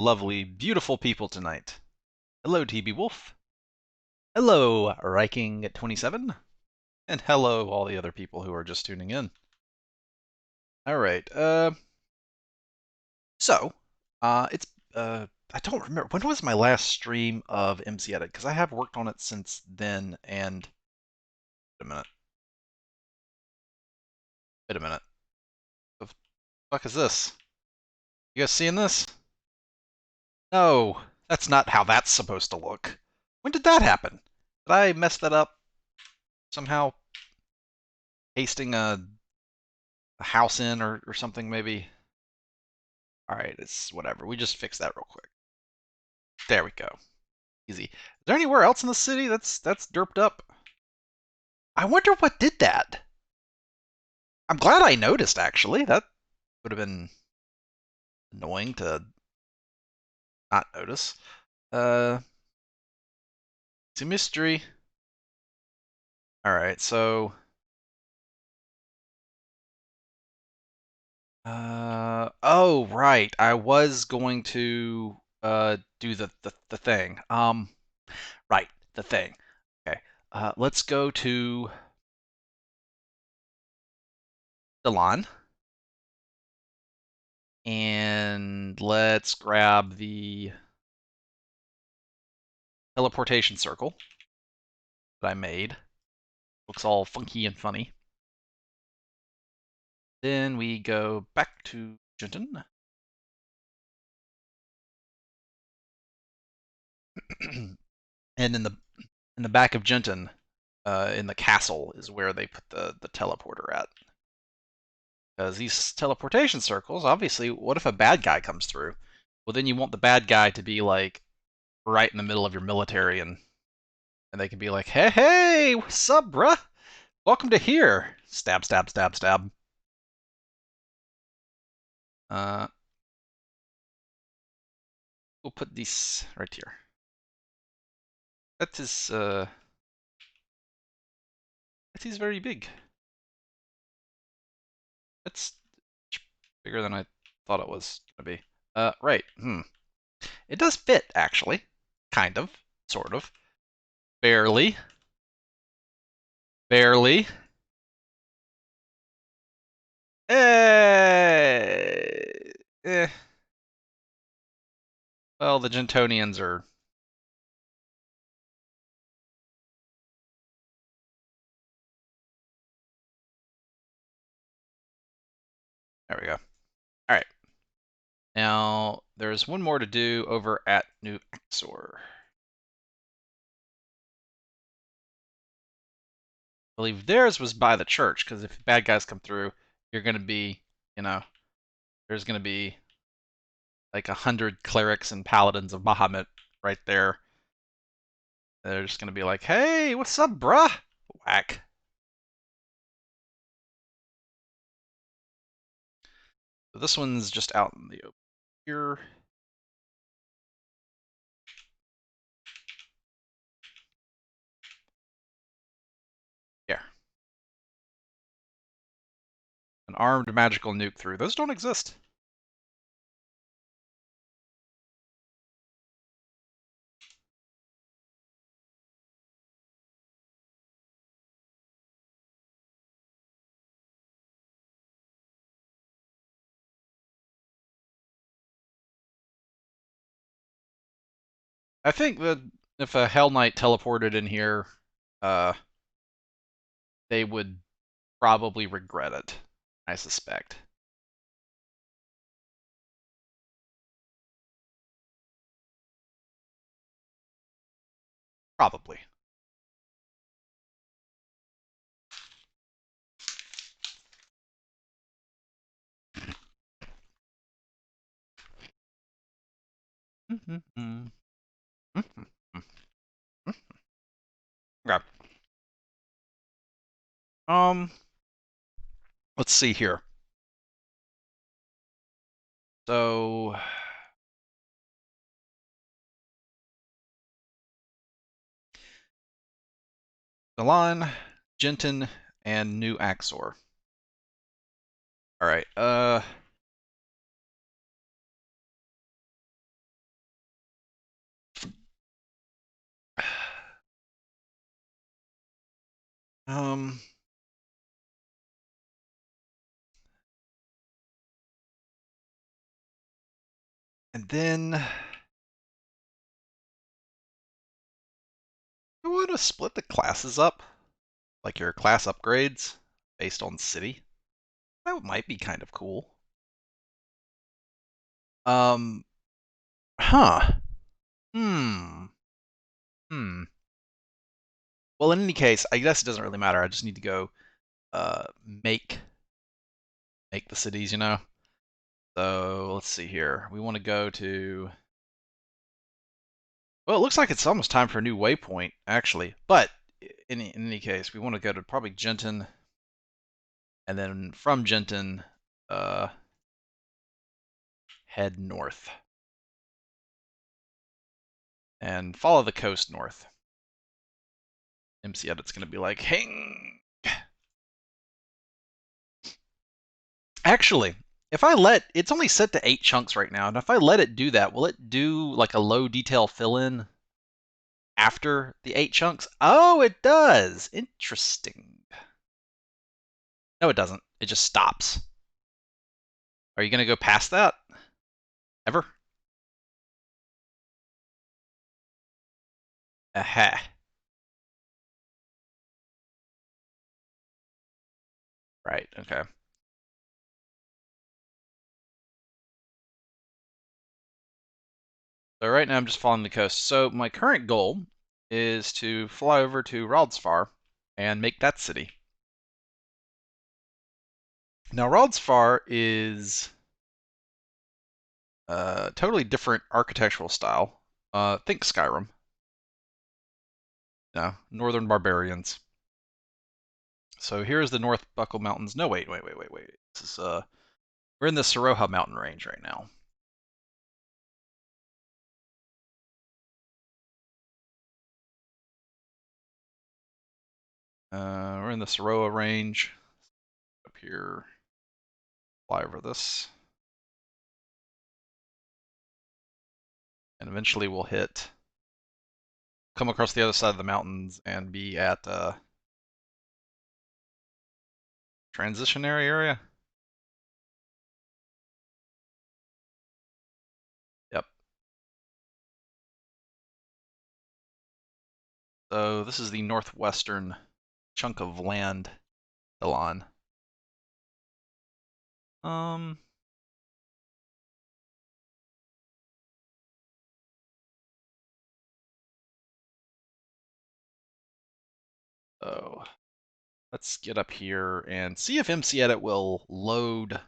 lovely, beautiful people tonight. Hello, TB Wolf. Hello, Riking27. And hello, all the other people who are just tuning in. All right. So, it's I don't remember when was my last stream of MCedit because I have worked on it since then. And wait a minute. Wait a minute. The fuck is this? You guys seeing this? No, that's not how that's supposed to look. When did that happen? Did I mess that up somehow? Pasting a house in or something maybe. All right, it's whatever. We just fix that real quick. There we go. Easy. Is there anywhere else in the city that's derped up? I wonder what did that. I'm glad I noticed actually. That would have been annoying to not notice. It's a mystery. All right, so oh right, I was going to do the thing. Right, the thing. Okay. Let's go to Dalania. And let's grab the teleportation circle that I made. Looks all funky and funny. Then we go back to Jinton. And in the back of Jinton, in the castle, is where they put the teleporter at. Because these teleportation circles, obviously, what if a bad guy comes through? Well, then you want the bad guy to be like right in the middle of your military, and they can be like, hey, what's up, bruh? Welcome to here. Stab, stab, stab, stab. We'll put this right here. That is very big. That's bigger than I thought it was gonna be. Right. It does fit actually, kind of, sort of, barely, barely. Eh, eh. Well, the Gentonians are. There we go. All right. Now there's one more to do over at New Axor. I believe theirs was by the church, because if bad guys come through, you're going to be, there's going to be like 100 clerics and paladins of Bahamut right there. They're just going to be like, hey, what's up, bruh? Whack. So this one's just out in the open here. Yeah. An armed magical nuke through. Those don't exist. I think that if a Hell Knight teleported in here, uh, they would probably regret it, I suspect. Probably. Okay. Um, let's see here. So Milan, Jinton, and New Axor. All right. And then you want to split the classes up, like your class upgrades based on city. That might be kind of cool. Um, huh. Hmm. Hmm. Well, in any case, I guess it doesn't really matter. I just need to go make the cities, you know? So let's see here. We want to go to. Well, it looks like it's almost time for a new waypoint, actually. But in any case, we want to go to probably Genton, and then from Genton, head north and follow the coast north. MCedit's going to be like, hang. Actually, if I let it's only set to 8 chunks right now, and if I let it do that, will it do like a low detail fill in after the 8 chunks? Oh, it does. Interesting. No, it doesn't. It just stops. Are you going to go past that? Ever? Aha. Right, okay. So right now I'm just following the coast. So my current goal is to fly over to Raldsfar and make that city. Now Raldsfar is a totally different architectural style. Think Skyrim. No, Northern Barbarians. So here's the North Buckle Mountains. No, wait. This is we're in the Siroha mountain range right now. We're in the Siroha range. Up here, fly over this. And eventually we'll come across the other side of the mountains and be at transitionary area. Yep. So this is the northwestern chunk of land still on. Um, so let's get up here and see if MCedit will load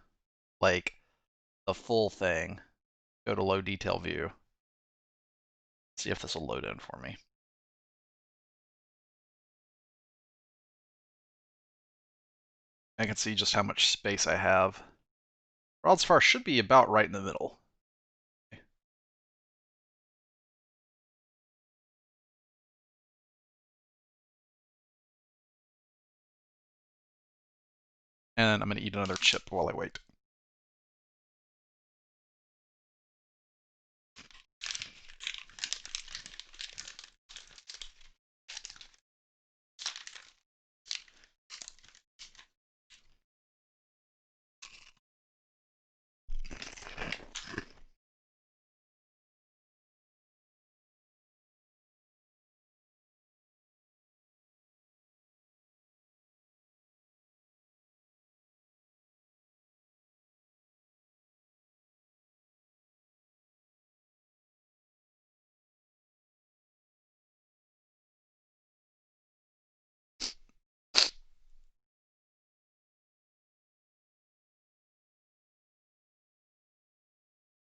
like the full thing. Go to low detail view. See if this will load in for me. I can see just how much space I have. Raldsfar should be about right in the middle. And I'm going to eat another chip while I wait.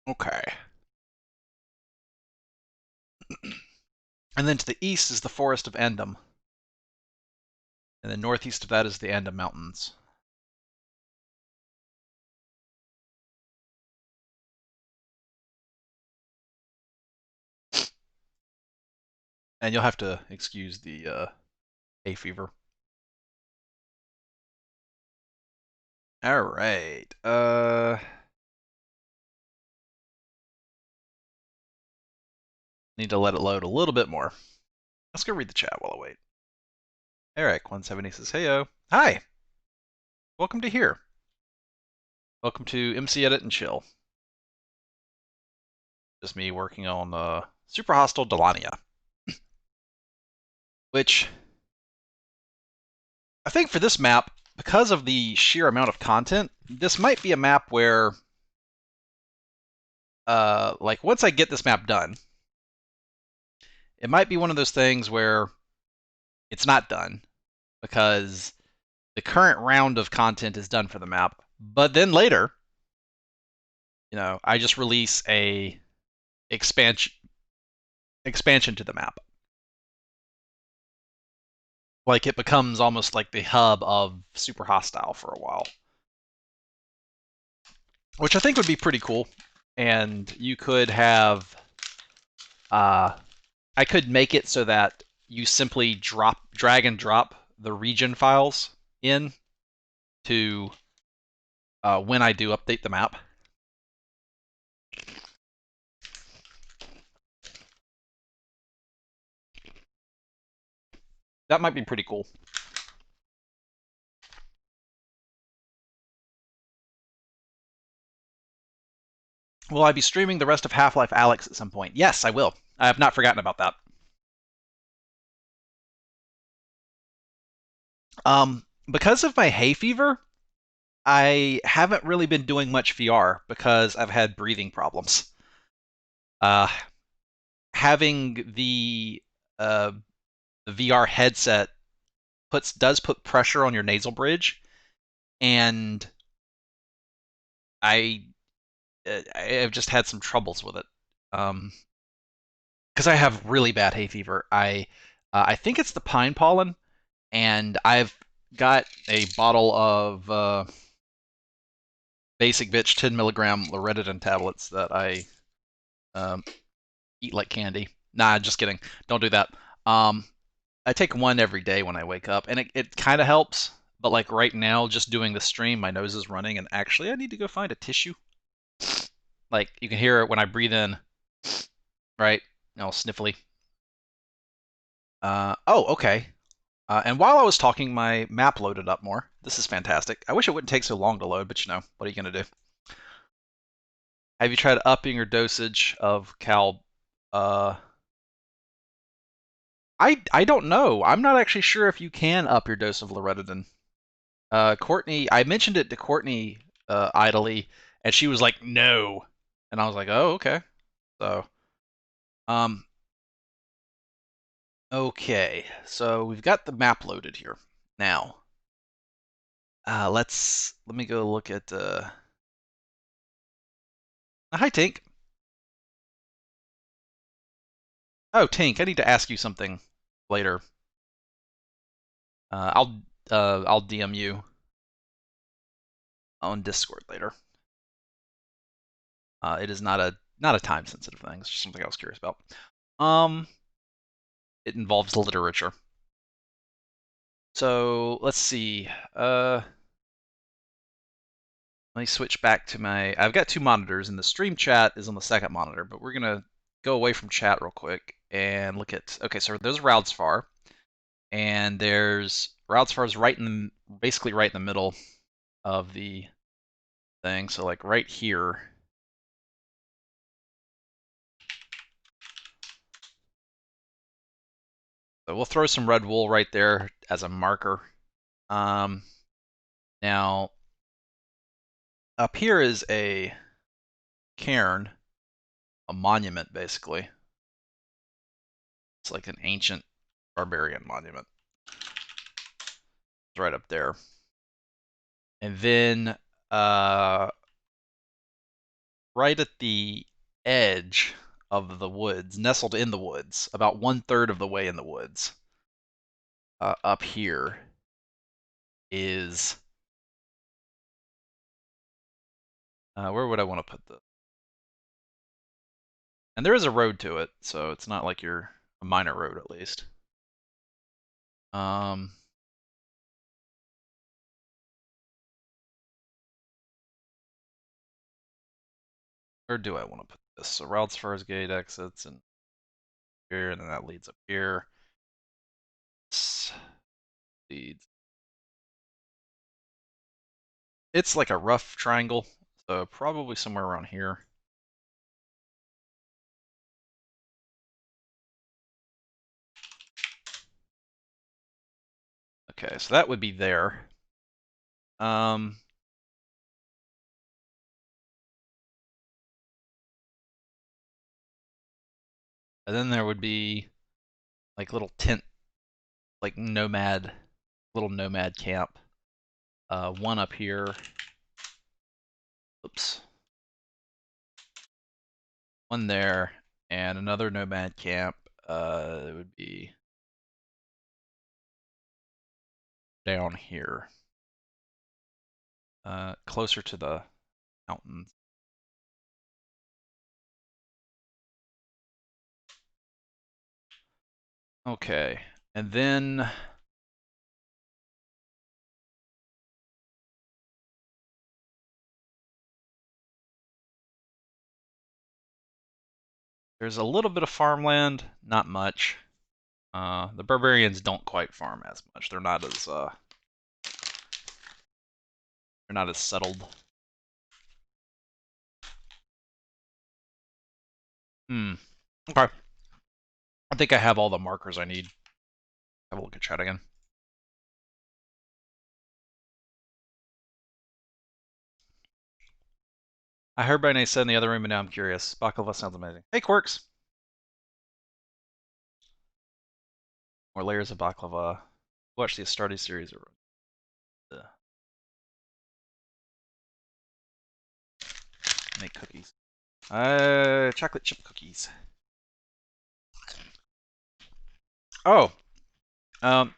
Okay. And then to the east is the Forest of Endom. And then northeast of that is the Endom Mountains. And you'll have to excuse the hay fever. All right. Need to let it load a little bit more. Let's go read the chat while I wait. Eric170 says, "Heyo, hi, welcome to here. Welcome to MCedit and chill. Just me working on Super Hostile Dalania, which I think for this map, because of the sheer amount of content, this might be a map where, like, once I get this map done, it might be one of those things where it's not done because the current round of content is done for the map, but then later, I just release a expansion to the map. Like it becomes almost like the hub of Super Hostile for a while, which I think would be pretty cool. And you could have, I could make it so that you simply drag and drop the region files in to when I do update the map. That might be pretty cool. Will I be streaming the rest of Half-Life Alyx at some point? Yes, I will. I have not forgotten about that. Because of my hay fever, I haven't really been doing much VR because I've had breathing problems. Having the VR headset does put pressure on your nasal bridge, and I've just had some troubles with it. Because I have really bad hay fever. I think it's the pine pollen, and I've got a bottle of basic bitch 10 milligram loratadine tablets that I eat like candy. Nah, just kidding. Don't do that. I take one every day when I wake up, and it kind of helps. But like right now, just doing the stream, my nose is running, and actually, I need to go find a tissue. Like you can hear it when I breathe in, right? All sniffly. Oh, okay. And while I was talking, my map loaded up more. This is fantastic. I wish it wouldn't take so long to load, but what are you gonna do? Have you tried upping your dosage of Cal? I don't know. I'm not actually sure if you can up your dose of loratadine. Courtney, I mentioned it to Courtney idly, and she was like, "No," and I was like, "Oh, okay." So, um, okay. So we've got the map loaded here now. Let me go look at. Hi, Tink. Oh, Tink, I need to ask you something later. I'll DM you on Discord later. It is not a time sensitive thing. It's just something I was curious about. It involves literature. So let's see. Let me switch back to I've got two monitors, and the stream chat is on the second monitor. But we're gonna go away from chat real quick and look at. Okay, so there's Roudsfar, and there's Roudsfar is basically right in the middle of the thing. So like right here. So we'll throw some red wool right there as a marker. Now, up here is a cairn, a monument, basically. It's like an ancient barbarian monument. It's right up there. And then right at the edge of the woods, nestled in the woods, about 1/3 of the way in the woods, up here is where would I want to put this? And there is a road to it, so it's not like you're a minor road at least. Where do I want to put this? So routes first gate exits and here, and then that leads up here. leads. It's like a rough triangle, so probably somewhere around here. Okay, so that would be there. And then there would be like little tent, like little nomad camp. One up here. Oops. One there, and another nomad camp. It would be down here, closer to the mountains. Okay, and then there's a little bit of farmland, not much. The barbarians don't quite farm as much. They're not as settled. Okay. I think I have all the markers I need. Have a look at chat again. I heard by name said in the other room, and now I'm curious. Baklava sounds amazing. Hey, Quirks! More layers of baklava. Watch the Astartes series. Make cookies. Chocolate chip cookies. Oh,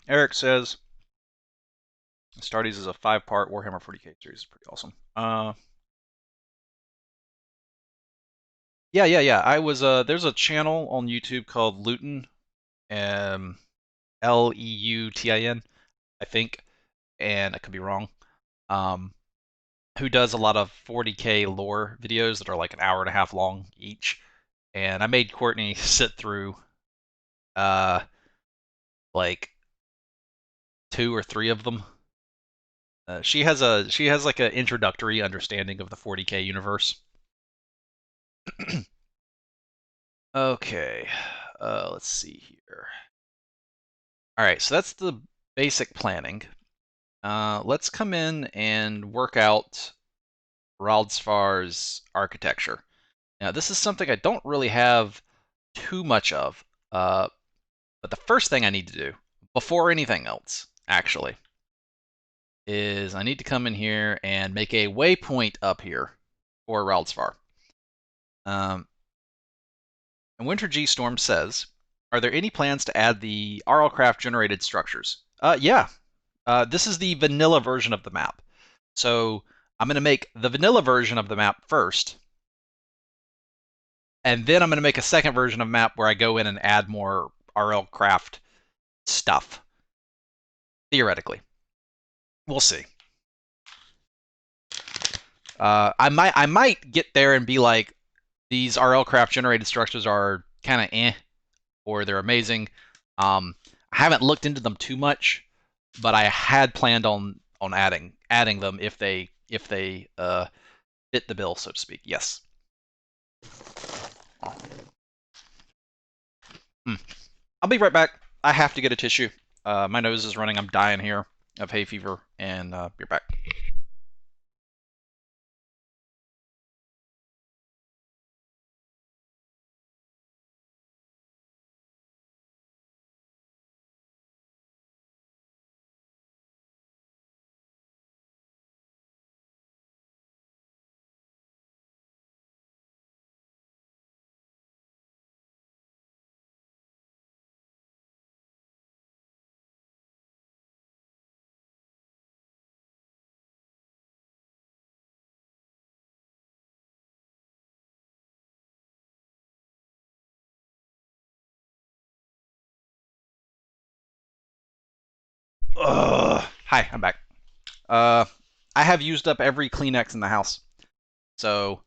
Eric says Astartes is a 5-part Warhammer 40k series. It's pretty awesome. Yeah. I was there's a channel on YouTube called Lutin, Leutin, I think, and I could be wrong. Who does a lot of 40k lore videos that are like an hour and a half long each, and I made Courtney sit through like 2 or 3 of them. She has like an introductory understanding of the 40k universe. Okay, let's see here. All right, so that's the basic planning. Let's come in and work out Raldsfar's architecture. Now, this is something I don't really have too much of, but the first thing I need to do, before anything else, actually, is I need to come in here and make a waypoint up here for Raldsfar. And Winter G Storm says, are there any plans to add the RLCraft generated structures? Yeah. This is the vanilla version of the map. So I'm going to make the vanilla version of the map first, and then I'm going to make a second version of map where I go in and add more RLCraft stuff. Theoretically. We'll see. I might get there and be like, these RLCraft generated structures are kind of or they're amazing. I haven't looked into them too much, but I had planned on adding them if they fit the bill, so to speak. Yes. I'll be right back. I have to get a tissue. My nose is running. I'm dying here of hay fever, and be back. Hi, I'm back. I have used up every Kleenex in the house, so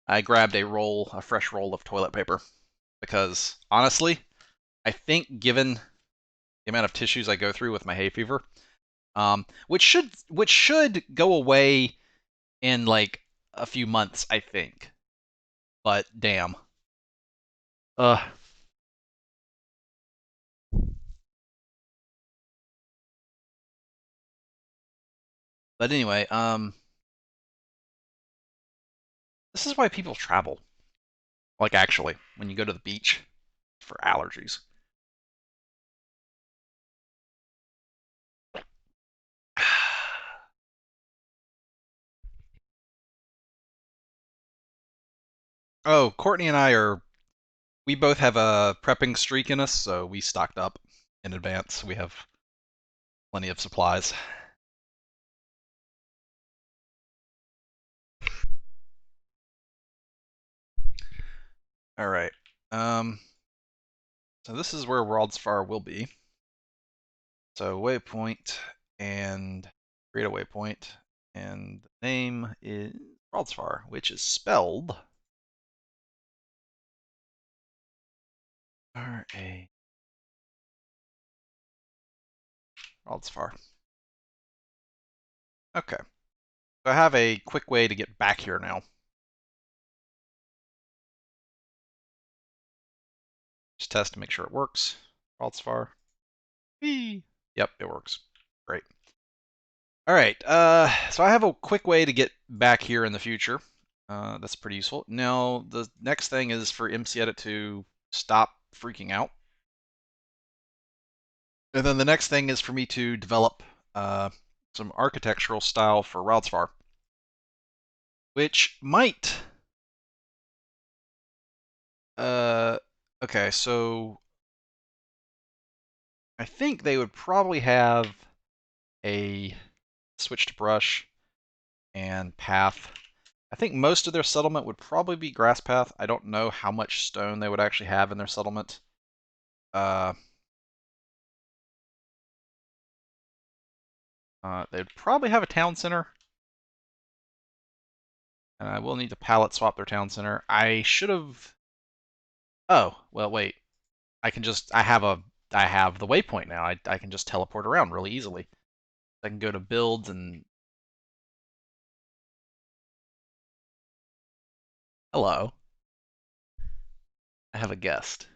I grabbed a fresh roll of toilet paper, because honestly, I think given the amount of tissues I go through with my hay fever, which should go away in like a few months, I think. But damn. Uh. But anyway, this is why people travel. Like actually, when you go to the beach for allergies. Oh, Courtney and I are. We both have a prepping streak in us, so we stocked up in advance. We have plenty of supplies. All right. Um. So this is where World's Far will be. So waypoint and create a waypoint, and the name is World's Far, which is spelled R-A. World's Far. Okay. So I have a quick way to get back here now. Just test to make sure it works. World's Far. Whee! Yep, it works. Great. All right. So I have a quick way to get back here in the future. That's pretty useful. Now the next thing is for MCedit to stop freaking out. And then the next thing is for me to develop some architectural style for Wildspar, which might. Uh, okay, so I think they would probably have a switch to brush and path. I think most of their settlement would probably be grass path. I don't know how much stone they would actually have in their settlement. They'd probably have a town center. And I will need to pallet swap their town center. I should have. Oh, well, wait. I can just. I have the waypoint now. I can just teleport around really easily. I can go to builds and. Hello. I have a guest.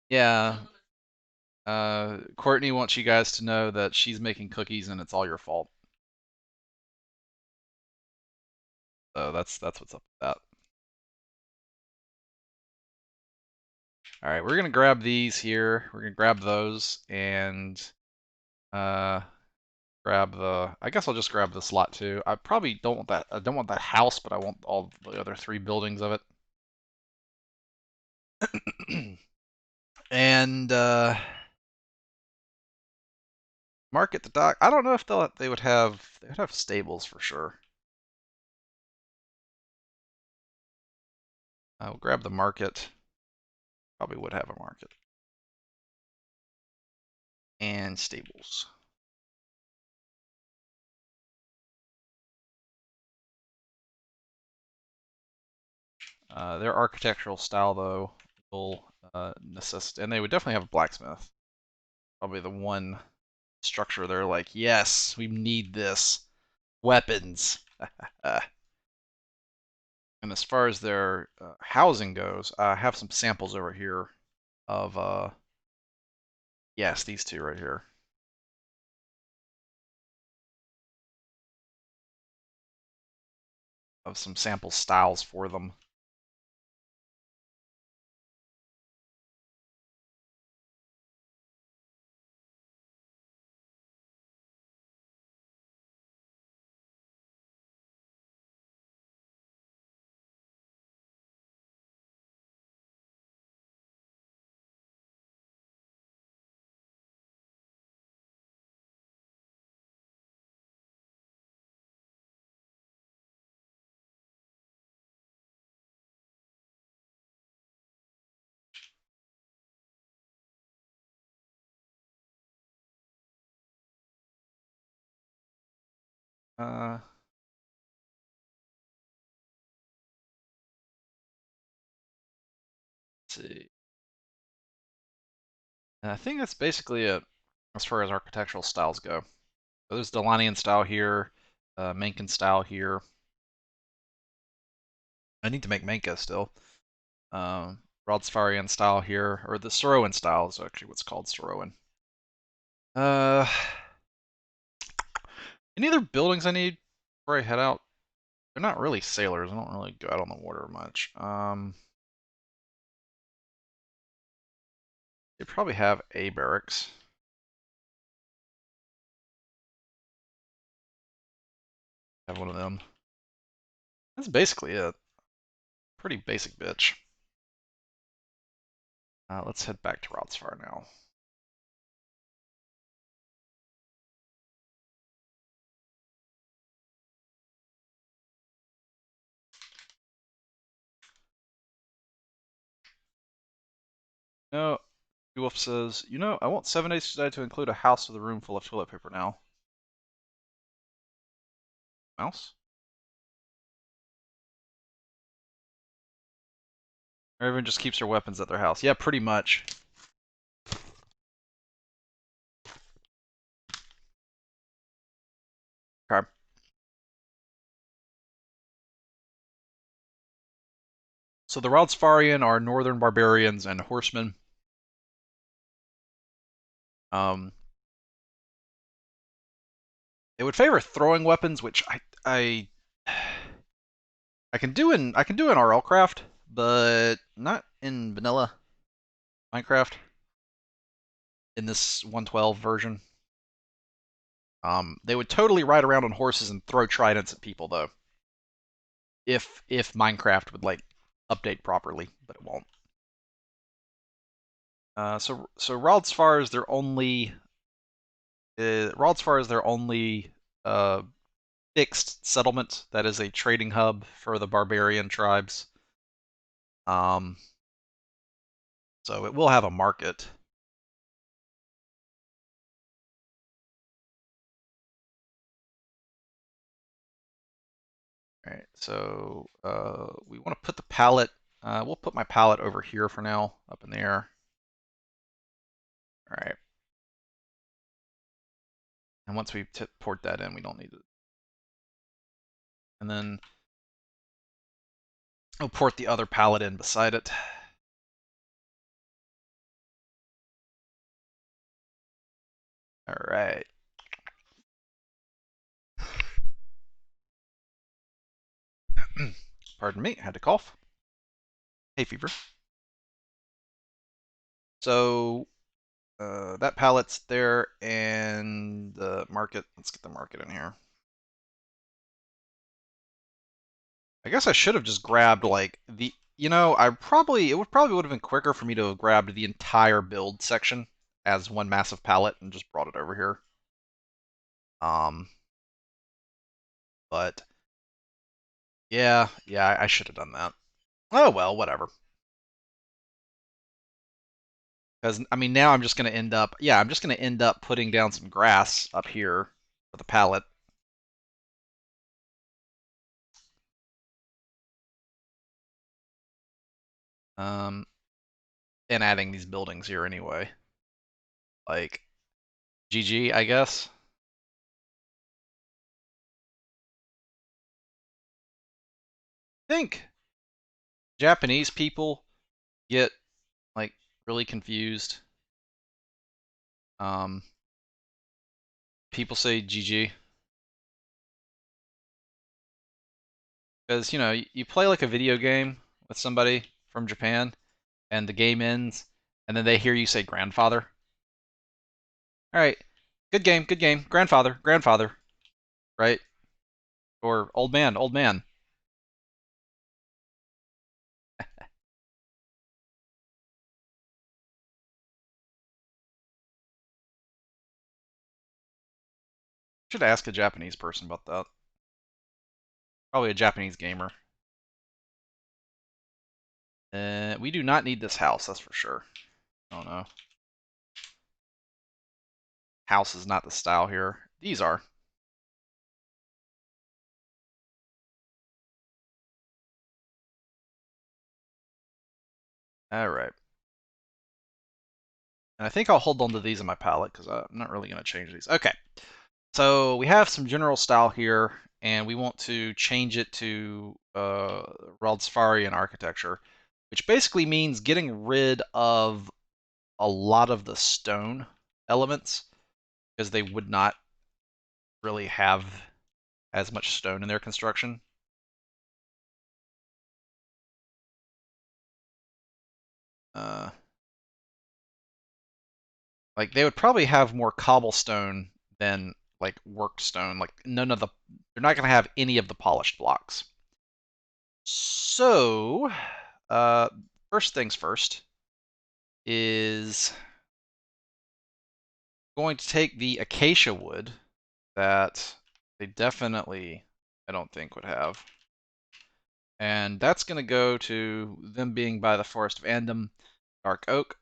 Yeah. Courtney wants you guys to know that she's making cookies and it's all your fault. So that's what's up with that. All right, we're gonna grab these here. We're gonna grab those and uh, grab the. I guess I'll just grab this lot too. I probably don't want that. I don't want that house, but I want all the other 3 buildings of it. And market the dock. I don't know if they would have stables for sure. I'll grab the market. Probably would have a market and stables. Their architectural style, though, will necessitate, and they would definitely have a blacksmith. Probably the one structure they're like, yes, we need this. Weapons. And as far as their housing goes, I have some samples over here of, yes, these two right here. Of some sample styles for them. Uh, see. And I think that's basically it as far as architectural styles go. So there's Dalanian style here, Mencken style here. I need to make Menka still. Rodsfarian style here, or the Sorowan style is actually what's called Sorowan. Uh, any other buildings I need before I head out? They're not really sailors. I don't really go out on the water much. They probably have a barracks. Have one of them. That's basically it. Pretty basic bitch. Let's head back to Rodsfar now. No, Wolf says, I want 7 days to include a house with a room full of toilet paper now. Mouse? Or everyone just keeps their weapons at their house. Yeah, pretty much. Okay. So the Rodsfarian are northern barbarians and horsemen. Um, they would favor throwing weapons, which I can do in RL craft, but not in vanilla Minecraft. In this 112 version, they would totally ride around on horses and throw tridents at people, though. If Minecraft would like update properly, but it won't. So Raldsfar is their only fixed settlement that is a trading hub for the barbarian tribes. So it will have a market. All right, so we want to put the pallet. We'll put my pallet over here for now, up in the air. All right. And once we port that in, we don't need it. And then we'll port the other pallet in beside it. All right. Pardon me, I had to cough. Hay fever. So that pallet's there, and the market. Let's get the market in here. I guess I should have just grabbed like the. It would have been quicker for me to have grabbed the entire build section as one massive pallet and just brought it over here. But yeah, I should have done that. Oh well, whatever. Because I mean, now I'm just gonna end up. Yeah, I'm just gonna end up putting down some grass up here for the pallet. And adding these buildings here anyway. Like, GG, I guess. I think Japanese people get like really confused. People say GG because you play like a video game with somebody from Japan, and the game ends, and then they hear you say grandfather. All right, good game, grandfather, right? Or old man, old man. Should ask a Japanese person about that. Probably a Japanese gamer. We do not need this house, that's for sure. Oh no. House is not the style here. These are. All right. And I think I'll hold on to these in my palette because I'm not really going to change these. Okay. So we have some general style here, and we want to change it to Raldstfarian architecture, which basically means getting rid of a lot of the stone elements because they would not really have as much stone in their construction. Like they would probably have more cobblestone than like worked stone. Like they're not going to have any of the polished blocks. So, first things first is going to take the acacia wood that they definitely, I don't think, would have. And that's going to go to them being by the Forest of Andom, dark oak.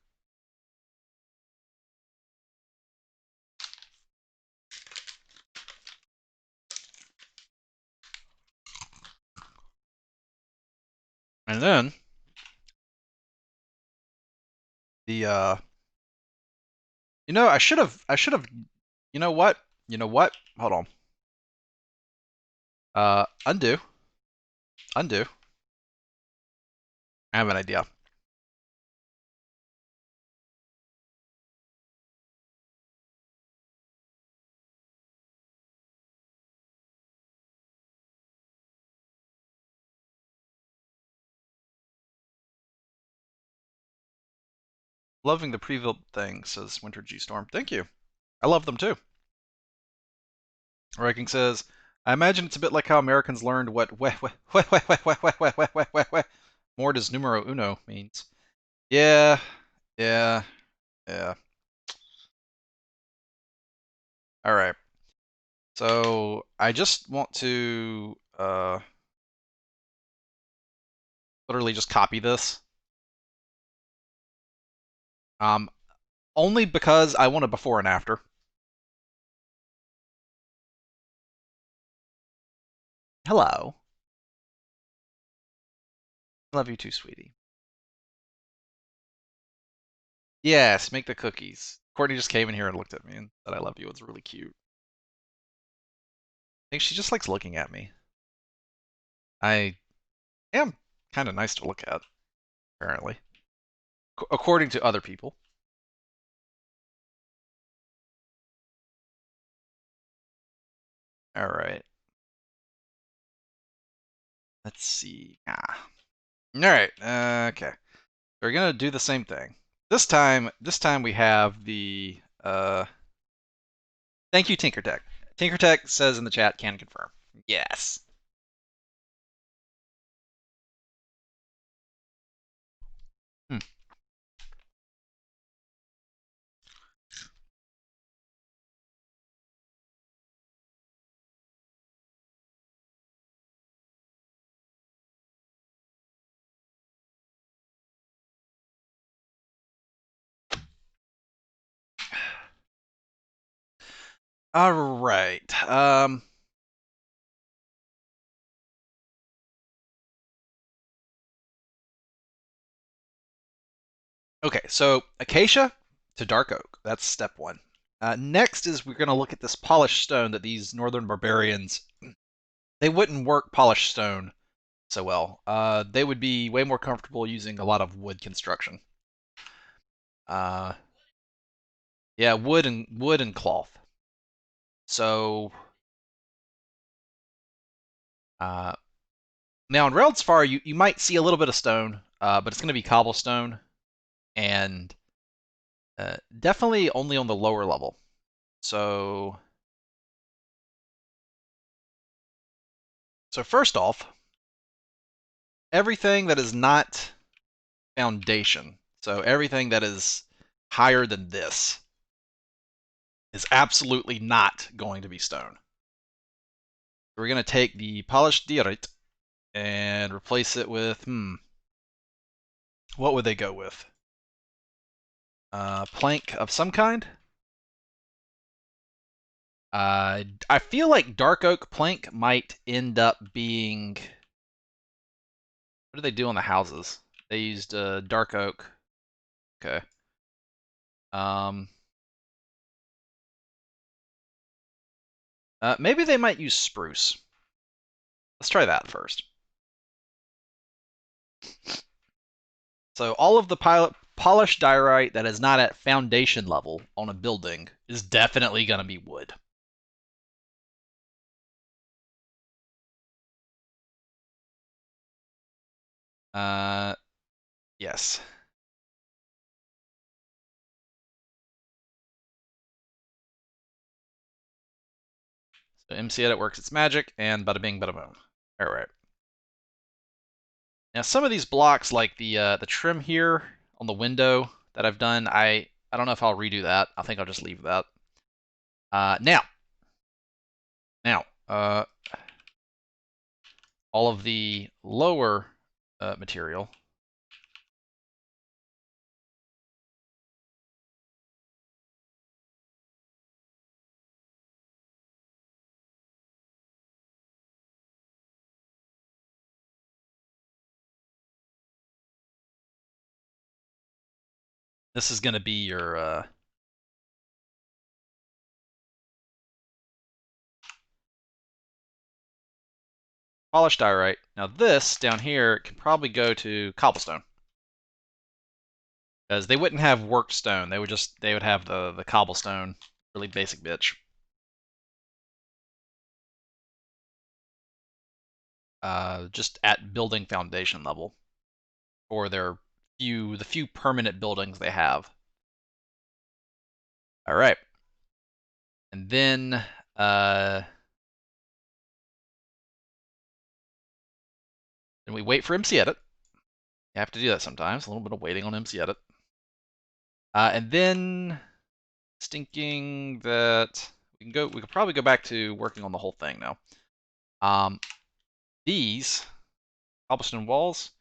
And then the I should have you know what? You know what? Hold on. Undo. Undo. I have an idea. Loving the pre-built thing, says Winter G Storm. Thank you. I love them too. Ranking says, I imagine it's a bit like how Americans learned what more does numero uno means. Yeah, yeah, yeah. All right. So I just want to literally just copy this. Um, Only because I want a before and after. Hello. Love you too, sweetie. Yes, make the cookies. Courtney just came in here and looked at me and said I love you. It's really cute. I think she just likes looking at me. I am kind of nice to look at, apparently. According to other people. All right. Let's see. All right. Okay. We're gonna do the same thing. This time we have the thank you, TinkerTech. TinkerTech says in the chat, can confirm. Yes. Hmm. All right. Okay, so acacia to dark oak. That's step one. Next is we're going to look at this polished stone that these northern barbarians, they wouldn't work polished stone so well. They would be way more comfortable using a lot of wood construction. Uh, yeah, wood and cloth. So uh, now in Reldspar, you might see a little bit of stone, but it's going to be cobblestone, and definitely only on the lower level. So first off, everything that is not foundation, so everything that is higher than this, is absolutely not going to be stone. We're going to take the polished diorite and replace it with, what would they go with? Plank of some kind? I feel like dark oak plank might end up being. What do they do on the houses? They used dark oak. Okay. Maybe they might use spruce. Let's try that first. So all of the polished diorite that is not at foundation level on a building is definitely going to be wood. Yes. So MCedit works its magic, and bada bing, bada boom. All right. Now some of these blocks, like the trim here on the window that I've done, I don't know if I'll redo that. I think I'll just leave that. Now, all of the lower material. This is going to be your polished diorite. Now this down here can probably go to cobblestone, because they wouldn't have worked stone. They would have the cobblestone, really basic bitch. Just at building foundation level for the few permanent buildings they have. All right, and then we wait for MCedit. You have to do that sometimes. A little bit of waiting on MCedit. And then thinking that we could probably go back to working on the whole thing now. These cobblestone walls,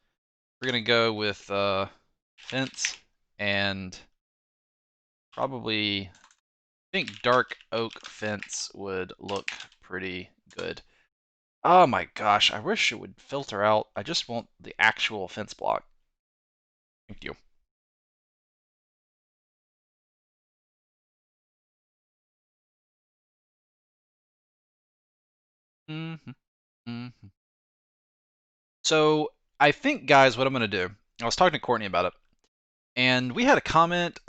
we're gonna go with fence, and probably I think dark oak fence would look pretty good. Oh my gosh, I wish it would filter out. I just want the actual fence block. Thank you. Mm-hmm. Mm-hmm. So I think, guys, what I'm gonna do. I was talking to Courtney about it, and we had a comment.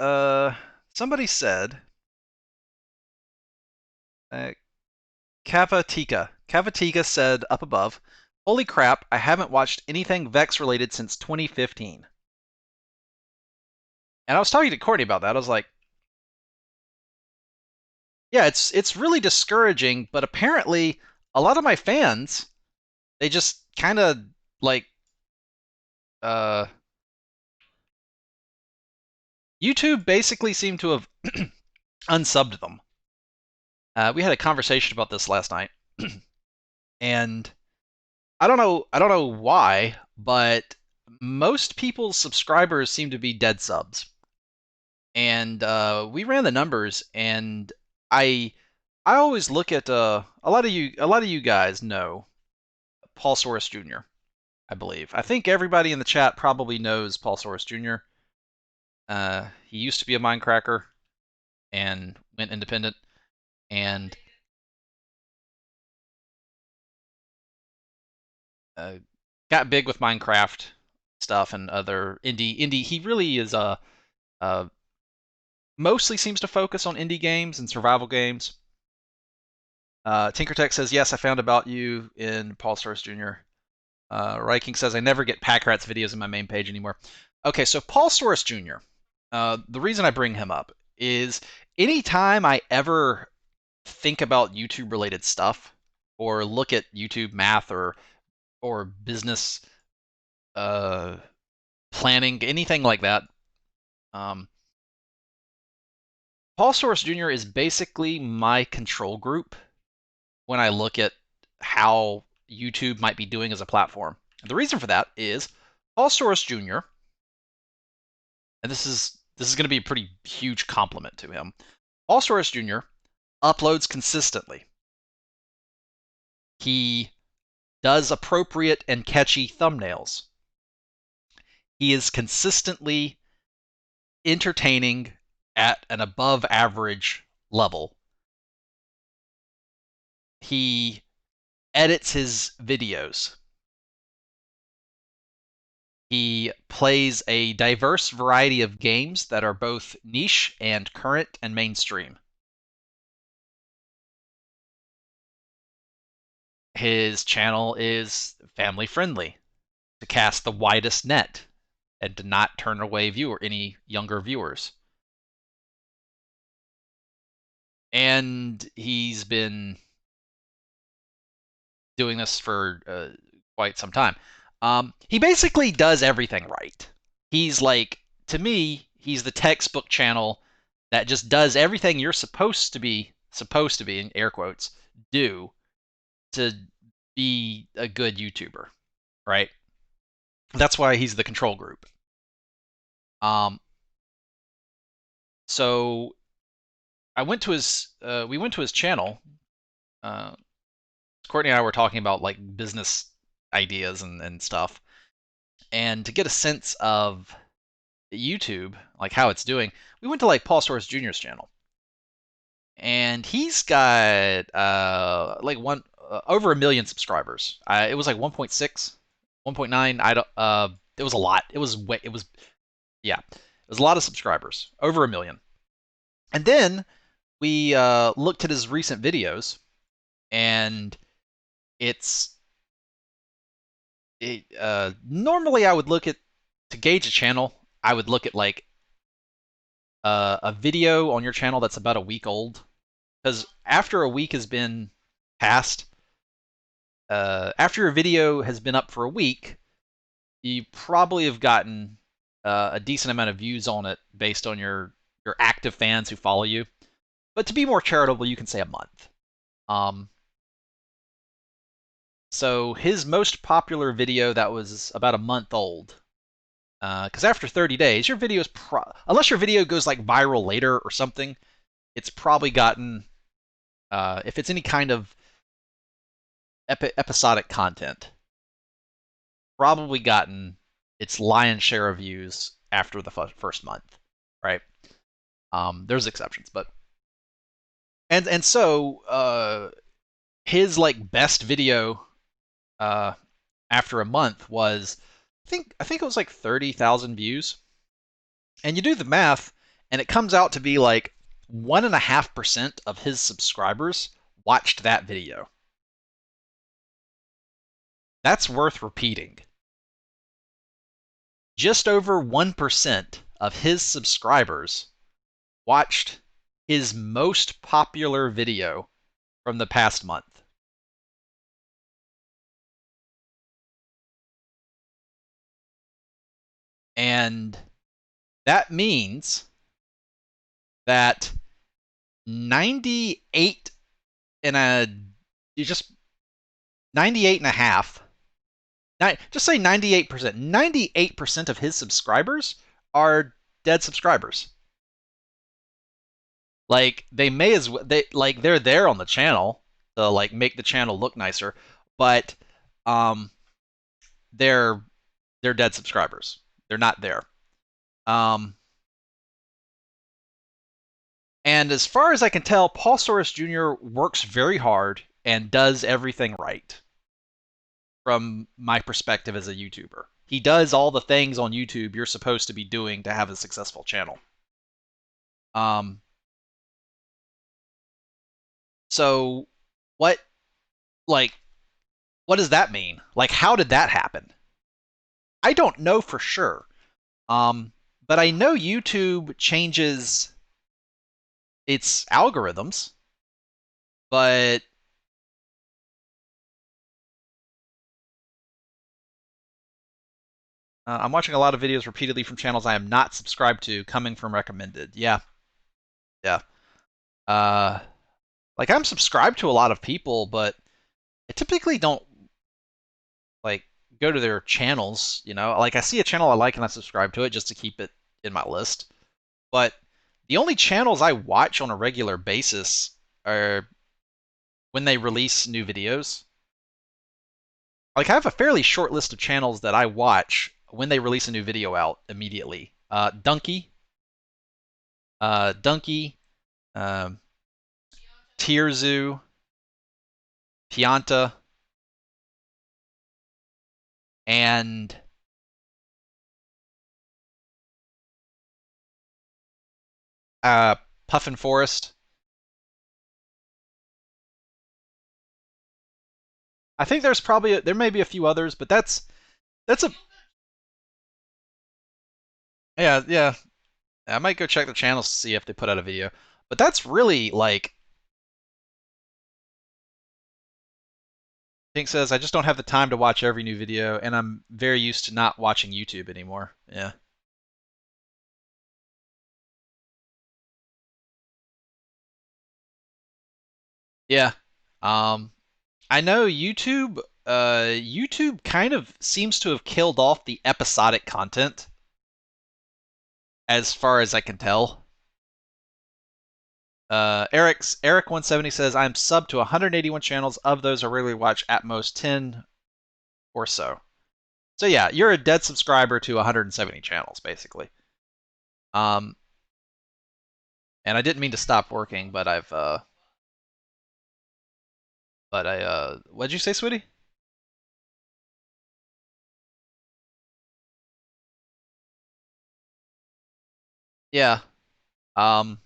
Somebody said, uh, Cavatika said up above, "Holy crap! I haven't watched anything Vex related since 2015." And I was talking to Courtney about that. I was like, "Yeah, it's really discouraging." But apparently, a lot of my fans, they just kind of like uh, YouTube basically seemed to have unsubbed them. We had a conversation about this last night, and I don't know why, but most people's subscribers seem to be dead subs. And we ran the numbers, and I I always look at a lot of you guys know Paul Soros Jr. I believe. I think everybody in the chat probably knows Paul Soros Jr. He used to be a Minecracker and went independent, and uh, got big with Minecraft stuff and other indie. He really is mostly seems to focus on indie games and survival games. Tinkertech says, yes, I found about you in Paul Soros Jr. Ryking says, I never get Pack Rats videos in my main page anymore. Okay, so Paul Soros Jr., the reason I bring him up is anytime I ever think about YouTube related stuff or look at YouTube math or business planning, anything like that, Paul Soros Jr. is basically my control group when I look at how YouTube might be doing as a platform. And the reason for that is Paul Soros Jr., and this is going to be a pretty huge compliment to him. Paul Soros Jr. uploads consistently. He does appropriate and catchy thumbnails. He is consistently entertaining at an above average level. He edits his videos. He plays a diverse variety of games that are both niche and current and mainstream. His channel is family friendly, to cast the widest net and to not turn away any younger viewers. And he's been doing this for quite some time. He basically does everything right. He's like, to me, he's the textbook channel that just does everything you're supposed to be in air quotes do to be a good YouTuber, right? That's why he's the control group. Um, so I went to his we went to his channel. Uh, Courtney and I were talking about like business ideas and stuff, and to get a sense of YouTube, like how it's doing, we went to like Paul Soares Jr.'s channel, and he's got like over 1 million subscribers. It was like 1.6, 1.9. I don't. It was a lot. It was yeah. It was a lot of subscribers, over 1 million. And then we looked at his recent videos, and it's normally I would look at to gauge a channel. I would look at like a video on your channel that's about a week old, because after a week has been passed, after your video has been up for a week, you probably have gotten a decent amount of views on it based on your active fans who follow you. But to be more charitable, you can say a month. So his most popular video that was about a month old, because after 30 days, your video is unless your video goes like viral later or something, it's probably gotten, if it's any kind of episodic content, probably gotten its lion's share of views after the first month, right? There's exceptions, but and so his like best video after a month was, I think it was like 30,000 views, and you do the math, and it comes out to be like 1.5% of his subscribers watched that video. That's worth repeating. Just over 1% of his subscribers watched his most popular video from the past month. And that means that 98 and a you just 98 and a half, just say 98%. 98% of his subscribers are dead subscribers. Like they may as well, they're there on the channel to like make the channel look nicer, but um they're dead subscribers. They're not there. And as far as I can tell, Paul Soares Jr. works very hard and does everything right from my perspective as a YouTuber. He does all the things on YouTube you're supposed to be doing to have a successful channel. So what what does that mean? Like, how did that happen? I don't know for sure. But I know YouTube changes its algorithms, but I'm watching a lot of videos repeatedly from channels I am not subscribed to, coming from recommended. Yeah, yeah. Uh, like I'm subscribed to a lot of people, but I typically don't like go to their channels. You know, like I see a channel I like and I subscribe to it just to keep it in my list. But the only channels I watch on a regular basis are when they release new videos. Like I have a fairly short list of channels that I watch when they release a new video out immediately. Donkey, um, Tierzu, Pianta, and Puffin Forest. I think there may be a few others, but that's a yeah. I might go check the channels to see if they put out a video. But that's really like Pink says, I just don't have the time to watch every new video, and I'm very used to not watching YouTube anymore. Yeah. Yeah. Um, I know YouTube kind of seems to have killed off the episodic content as far as I can tell. Eric 170 says I'm sub to 181 channels. Of those, I regularly watch at most 10 or so. So yeah, you're a dead subscriber to 170 channels basically. Um, and I didn't mean to stop working, but what'd you say, sweetie? Yeah. Um,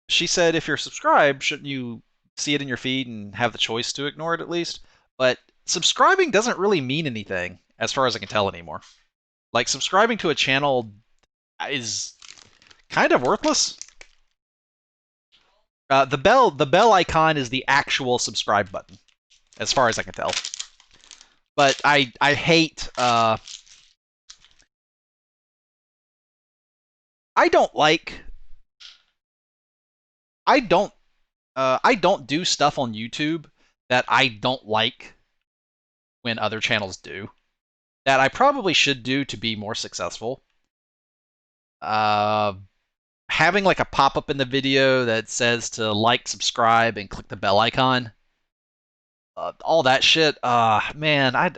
she said if you're subscribed, shouldn't you see it in your feed and have the choice to ignore it at least? But subscribing doesn't really mean anything as far as I can tell anymore. Like subscribing to a channel is kind of worthless. The bell icon is the actual subscribe button, as far as I can tell. But I hate I don't like I don't do stuff on YouTube that I don't like when other channels do that I probably should do to be more successful. Uh, Having like a pop up in the video that says to like, subscribe, and click the bell icon, all that shit. Man, I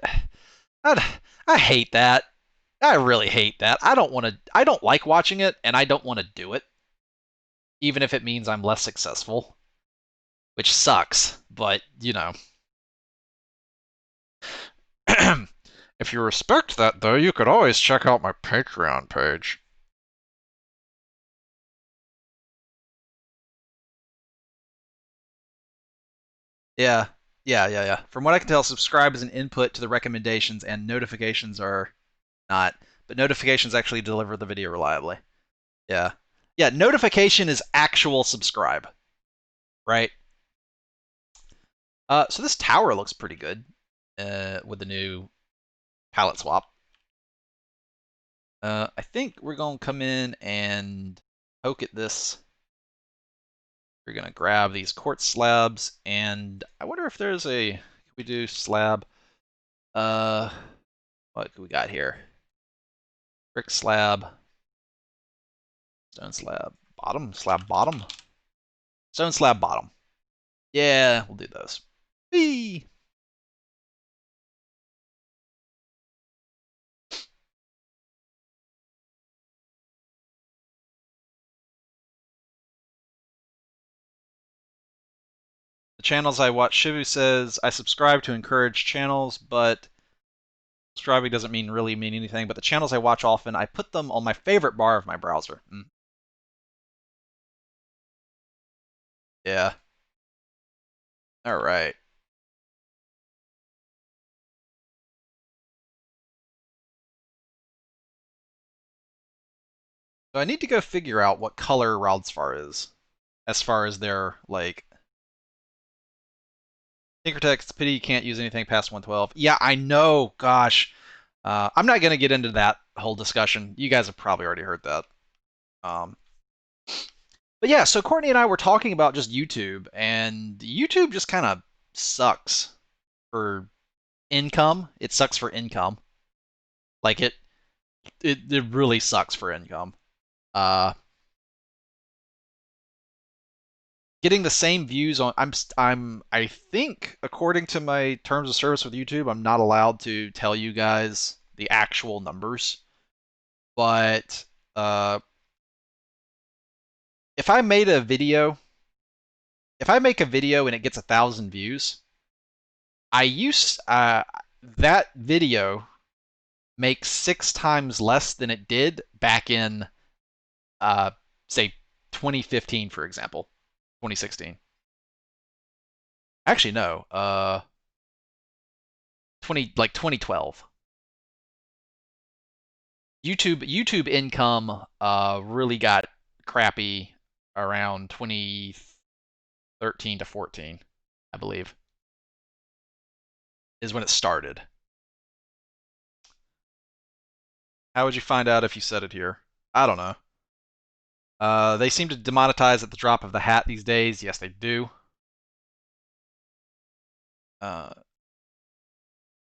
I hate that. I really hate that. I don't want to. I don't like watching it, and I don't want to do it, even if it means I'm less successful, which sucks. But you know. If you respect that, though, you could always check out my Patreon page. Yeah, yeah. From what I can tell, subscribe is an input to the recommendations, and notifications are not. But notifications actually deliver the video reliably. Yeah, yeah. Notification is actual subscribe, right? So this tower looks pretty good with the new palette swap. I think we're gonna come in and poke at this. We're gonna grab these quartz slabs, and I wonder if there's a. Can we do slab? Uh, what do we got here? Brick slab, stone slab, bottom, stone slab bottom. Yeah, we'll do those. Whee! The channels I watch, Shivu says, I subscribe to encourage channels, but subscribing doesn't really mean anything. But the channels I watch often, I put them on my favorite bar of my browser. Yeah. All right. So I need to go figure out what color Raldsfar is, as far as their like. Tinkertech, it's a pity you can't use anything past 112. Yeah, I know. Gosh, I'm not gonna get into that whole discussion. You guys have probably already heard that. Um, but yeah, so Courtney and I were talking about just YouTube, and YouTube just kind of sucks for income. It sucks for income. Like it really sucks for income. Uh, Getting the same views on I think according to my terms of service with YouTube, I'm not allowed to tell you guys the actual numbers. But uh, if I made a video, if I make a video and it gets 1,000 views, I use that video makes 6 times less than it did back in uh, say 2015, for example, 2016. Actually, no, 2012. YouTube income really got crappy around 2013 to 14, I believe, is when it started. How would you find out if you said it here? I don't know. They seem to demonetize at the drop of the hat these days. Yes, they do. Uh,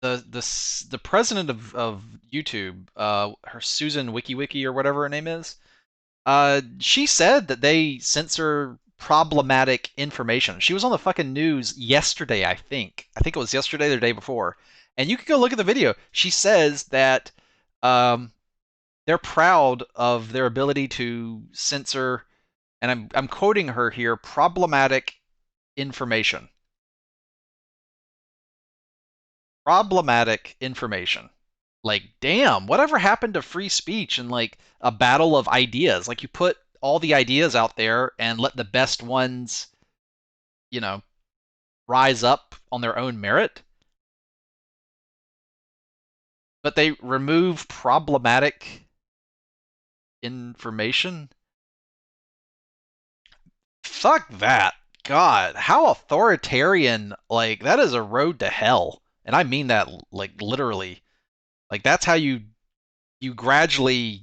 the president of YouTube, her Susan WikiWiki or whatever her name is, she said that they censor problematic information. She was on the fucking news yesterday, I think. I think it was yesterday or the day before. And you can go look at the video. She says that um, they're proud of their ability to censor, and I'm quoting her here, problematic information. Problematic information. Like, damn, whatever happened to free speech and like a battle of ideas? Like, you put all the ideas out there and let the best ones, you know, rise up on their own merit. But they remove problematic information. Fuck that. God, how authoritarian. Like, that is a road to hell. And I mean that, like, literally. Like, that's how you gradually,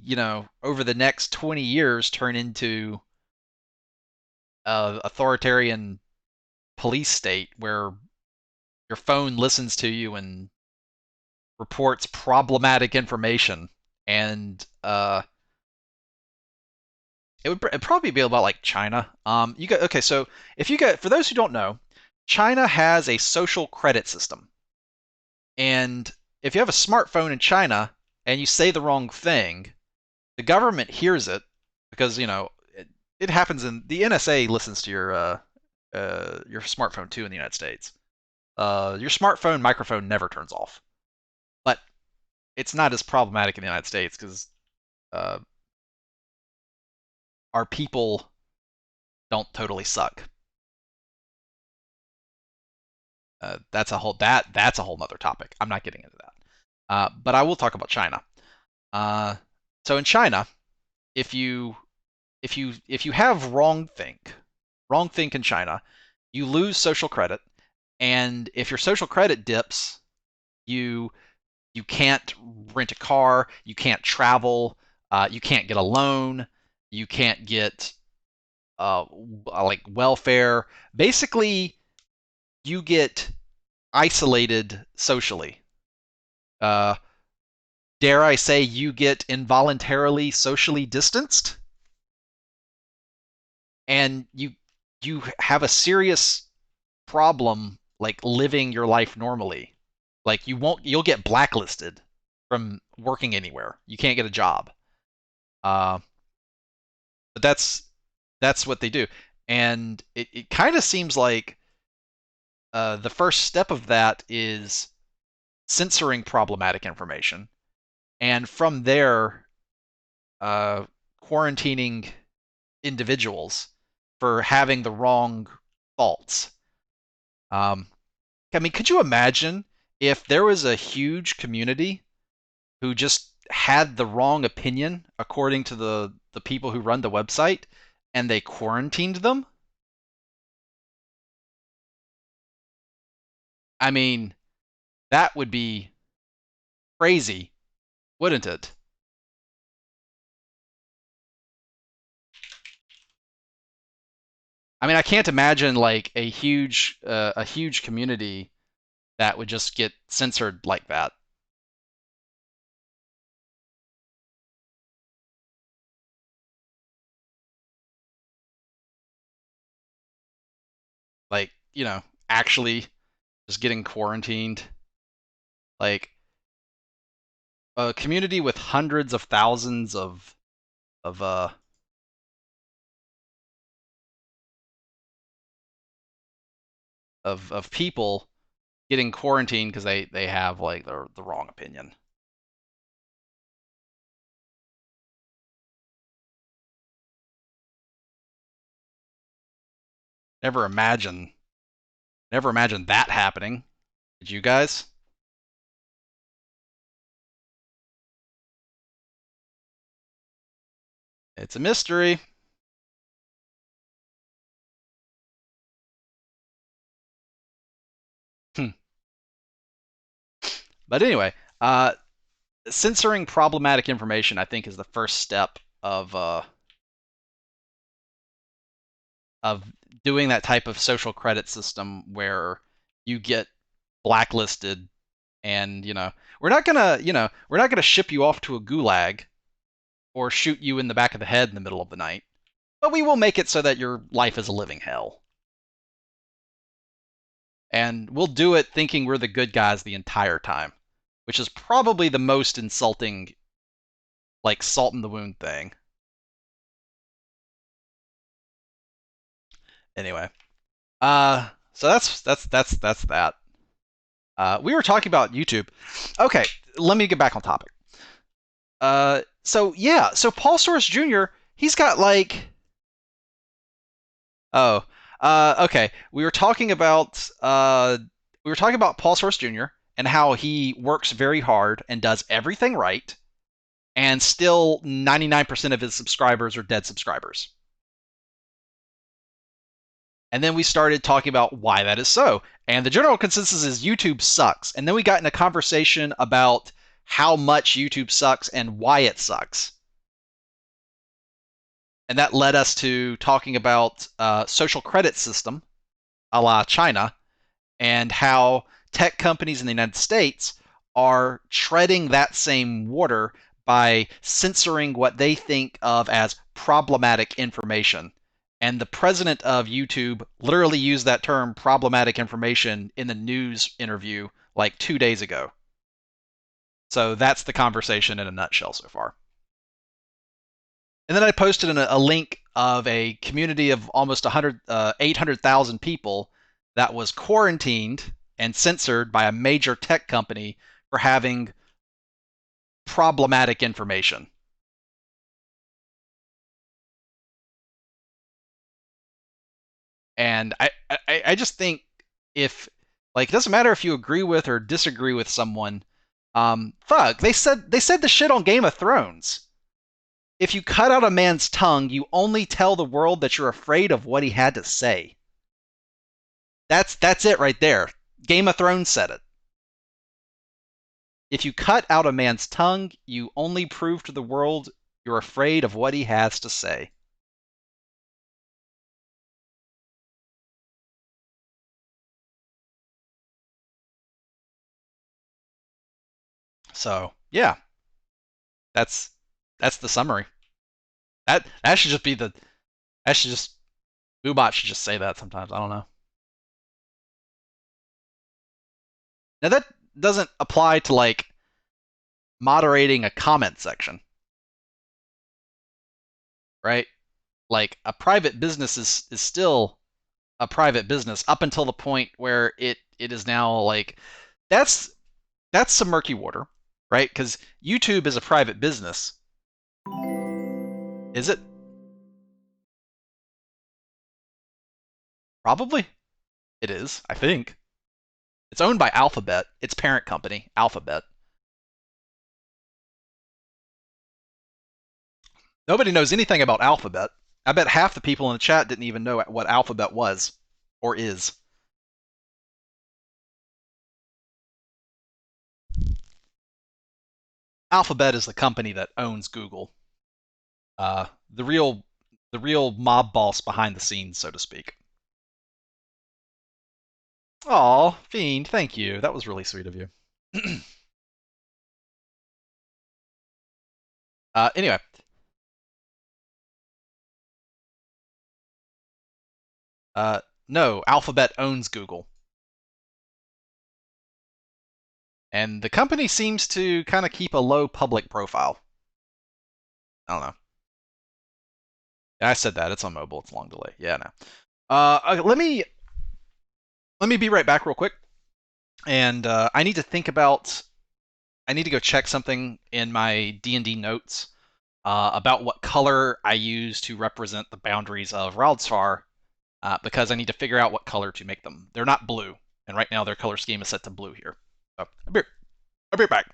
over the next 20 years turn into a authoritarian police state where your phone listens to you and reports problematic information. And it'd probably be about like China. You got okay. So if you got, for those who don't know, China has a social credit system, and if you have a smartphone in China and you say the wrong thing, the government hears it because it happens in the NSA listens to your smartphone too in the United States. Your smartphone microphone never turns off, but it's not as problematic in the United States because uh, our people don't totally suck. That's a whole nother topic. I'm not getting into that. But I will talk about China. Uh, so in China, if you if you have wrong think in China, you lose social credit, and if your social credit dips, you you can't rent a car, you can't travel, you can't get a loan, you can't get like welfare. Basically, you get isolated socially. Uh, dare I say, you get involuntarily socially distanced, and you have a serious problem like living your life normally. Like you'll get blacklisted from working anywhere. You can't get a job. Uh, but that's what they do, and it kind of seems like the first step of that is censoring problematic information, and from there, uh, quarantining individuals for having the wrong thoughts. Um, I mean, could you imagine if there was a huge community who just had the wrong opinion according to the people who run the website and they quarantined them? I mean, that would be crazy, wouldn't it? I mean, I can't imagine like a huge community that would just get censored like that. Like, actually just getting quarantined. Like, a community with hundreds of thousands of of people getting quarantined because they have like the wrong opinion. Never imagine, never imagined that happening. Did you guys? It's a mystery. Hmm. But anyway, censoring problematic information, I think, is the first step of doing that type of social credit system where you get blacklisted, and we're not gonna ship you off to a gulag or shoot you in the back of the head in the middle of the night, but we will make it so that your life is a living hell. And we'll do it thinking we're the good guys the entire time, which is probably the most insulting, like, salt in the wound thing. Anyway, so that's that. We were talking about YouTube. Okay, let me get back on topic. So yeah, so Paul Soros Jr. He's got like, oh, okay. We were talking about Paul Soros Jr. and how he works very hard and does everything right, and still 99% of his subscribers are dead subscribers. And then we started talking about why that is so. And the general consensus is YouTube sucks. And then we got in a conversation about how much YouTube sucks and why it sucks. And that led us to talking about social credit system a la China, and how tech companies in the United States are treading that same water by censoring what they think of as problematic information. And the president of YouTube literally used that term problematic information in the news interview like 2 days ago. So that's the conversation in a nutshell so far. And then I posted a link of a community of almost 800,000 people that was quarantined and censored by a major tech company for having problematic information. And I just think, if, like, it doesn't matter if you agree with or disagree with someone. Fuck, they said the shit on Game of Thrones. If you cut out a man's tongue, you only tell the world that you're afraid of what he had to say. That's it right there. Game of Thrones said it. If you cut out a man's tongue, you only prove to the world you're afraid of what he has to say. So yeah, that's that's the summary. That should just be the that should just Boobot should just say that sometimes. I don't know. Now that doesn't apply to like moderating a comment section, right? Like, a private business is still a private business up until the point where it is now like, that's that's some murky water, right? Because YouTube is a private business. Is it? Probably. It is, I think. It's owned by Alphabet, its parent company, Alphabet. Nobody knows anything about Alphabet. I bet half the people in the chat didn't even know what Alphabet was or is. Alphabet is the company that owns Google. Uh, the real the real mob boss behind the scenes, so to speak. Aw, Fiend, thank you. That was really sweet of you. Anyway, uh, no, Alphabet owns Google, And the company seems to kind of keep a low public profile. I don't know. I said that. It's on mobile. It's long delay. Yeah, no. Okay, let me be right back real quick. And I need to think about. I need to go check something in my D&D notes about what color I use to represent the boundaries of Raldsfar, because I need to figure out what color to make them. They're not blue, and right now their color scheme is set to blue here. So I'll be right back.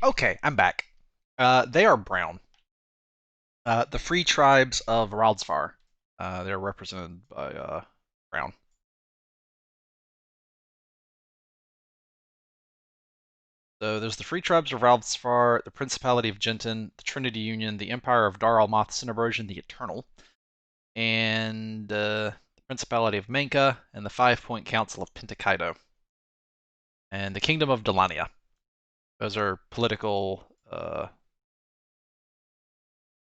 Okay, I'm back. They are brown. The free tribes of Raldsfar. They're represented by brown. So there's the free tribes of Raldsfar, the Principality of Genton, the Trinity Union, the Empire of Dar Almoth Cinebrosion the Eternal, and the Principality of Menka, and the 5-Point Council of Pentakaido, and the Kingdom of Dalania. Those are political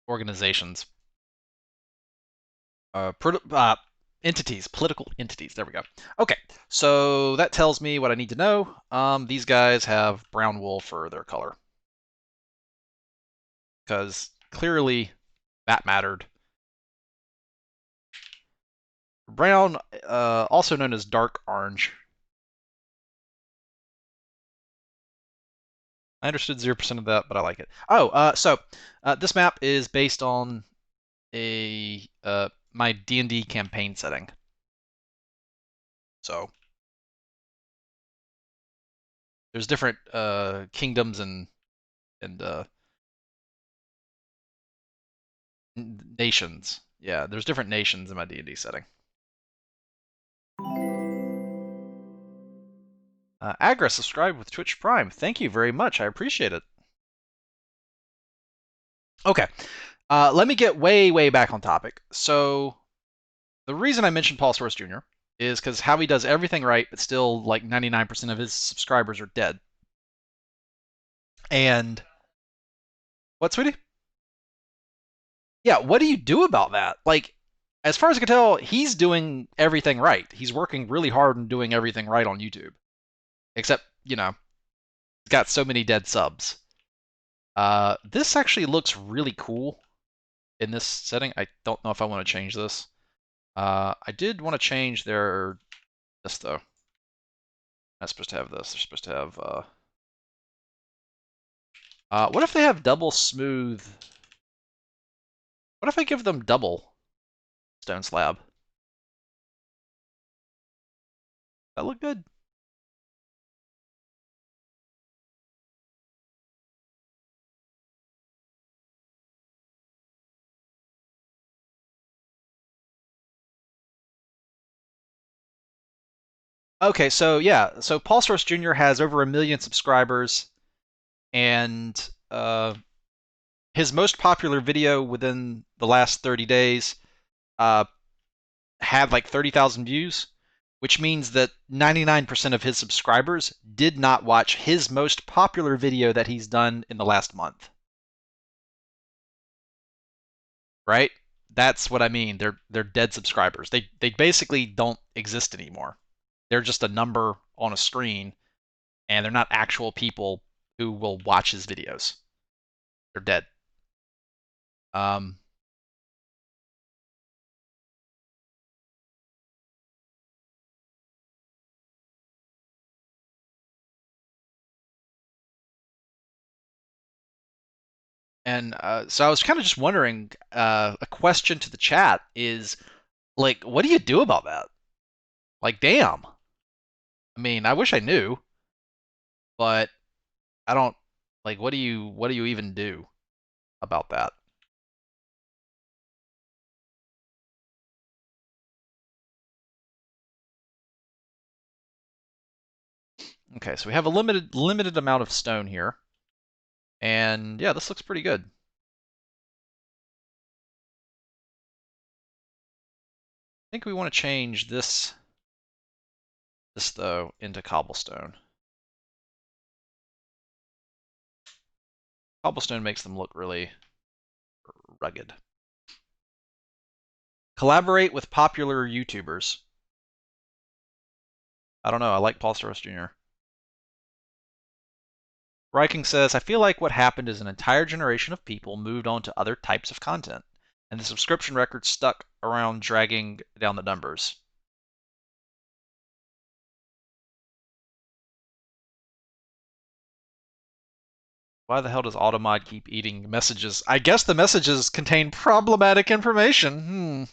organizations. Uh, uh, Entities, political entities. There we go. Okay, so that tells me what I need to know. These guys have brown wool for their color, because clearly that mattered. Brown, also known as dark orange. I understood 0% of that, but I like it. Oh, so this map is based on a my D&D campaign setting. So there's different kingdoms and nations. Yeah, there's different nations in my D&D setting. Agra subscribed with Twitch Prime. Thank you very much. I appreciate it. Okay, let me get way back on topic. So the reason I mentioned Paul Source Jr. is because how he does everything right, but still like 99% of his subscribers are dead. And what, sweetie? Yeah, what do you do about that? Like, as far as I can tell, he's doing everything right. He's working really hard and doing everything right on YouTube. Except, he's got so many dead subs. This actually looks really cool in this setting. I don't know if I want to change this. I did want to change this though. Not supposed to have this. They're supposed to have what if they have double smooth? What if I give them double stone slab? That look good. Okay, so yeah, so Paul Source Jr. has over 1 million subscribers, and his most popular video within the last 30 days uh, had like 30,000 views, which means that 99% of his subscribers did not watch his most popular video that he's done in the last month. Right? That's what I mean. They're dead subscribers. They basically don't exist anymore. They're just a number on a screen, and they're not actual people who will watch his videos. They're dead. Um, and so I was kind of just wondering. A question to the chat is like, what do you do about that? Like, damn. I mean, I wish I knew, but I don't. Like, what do you even do about that? Okay, so we have a limited amount of stone here, and yeah, this looks pretty good. I think we want to change this though into cobblestone. Cobblestone makes them look really rugged. Collaborate with popular YouTubers. I don't know. I like Paul Soros Jr. Reiking says, I feel like what happened is an entire generation of people moved on to other types of content, and the subscription record stuck around dragging down the numbers. Why the hell does Automod keep eating messages? I guess the messages contain problematic information.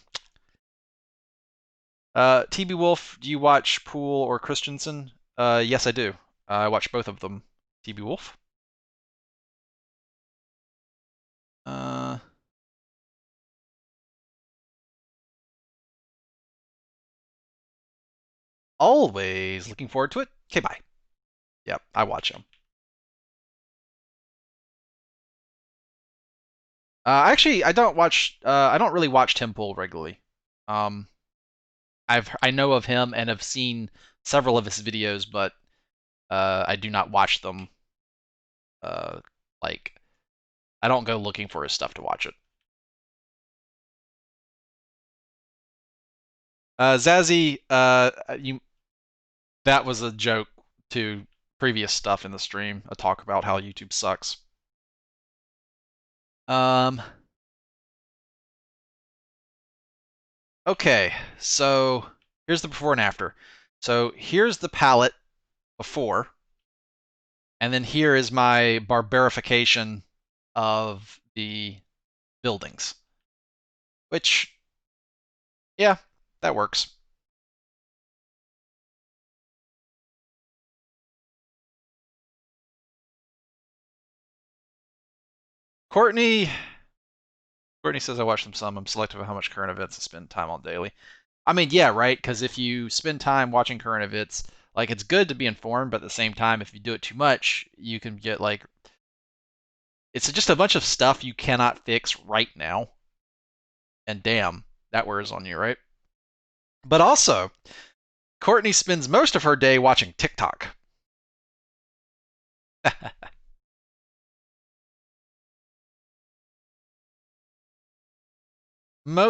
TB Wolf, do you watch Poole or Christensen? Yes, I do. I watch both of them. TB Wolf? Uh, always looking forward to it. Okay, bye. Yep, I watch them. Actually, I don't watch. I don't really watch Tim Pool regularly. Um, I know of him and have seen several of his videos, but I do not watch them. Uh, like I don't go looking for his stuff to watch it. Zazzy, that was a joke to previous stuff in the stream. A talk about how YouTube sucks. Um. Okay, so here's the before and after. So here's the palette before, And then here is my barbarification of the buildings, which, yeah, that works. Courtney says I watch them some. I'm selective of how much current events I spend time on daily. I mean, yeah, right. Because if you spend time watching current events, like it's good to be informed, but at the same time, if you do it too much, you can get like it's just a bunch of stuff you cannot fix right now. And damn, that wears on you, right? But also, Courtney spends most of her day watching TikTok.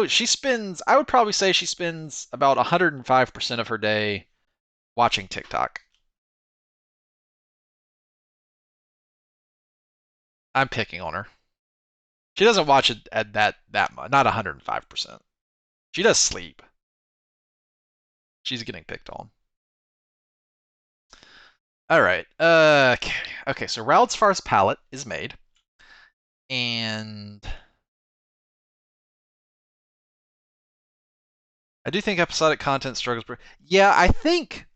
She spends, I would probably say she spends about 105% of her day watching TikTok. I'm picking on her. She doesn't watch it at that much, not 105%. She does sleep. She's getting picked on. All right. Okay. So Rald's Farce palette is made, and I do think episodic content struggles. Yeah, I think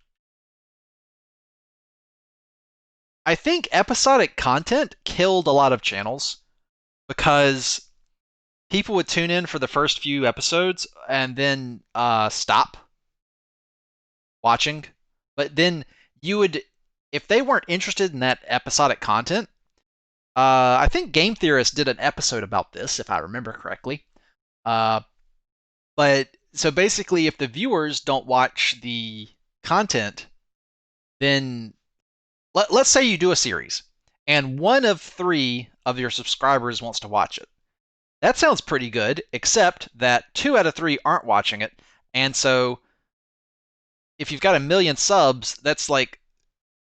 episodic content killed a lot of channels because people would tune in for the first few episodes and then stop watching. But then you would, if they weren't interested in that episodic content, I think Game Theorist did an episode about this, if I remember correctly. Uh, but so basically, if the viewers don't watch the content, then let's say you do a series and one of 3 of your subscribers wants to watch it. That sounds pretty good, except that 2 out of 3 aren't watching it. And so if you've got 1 million subs, that's like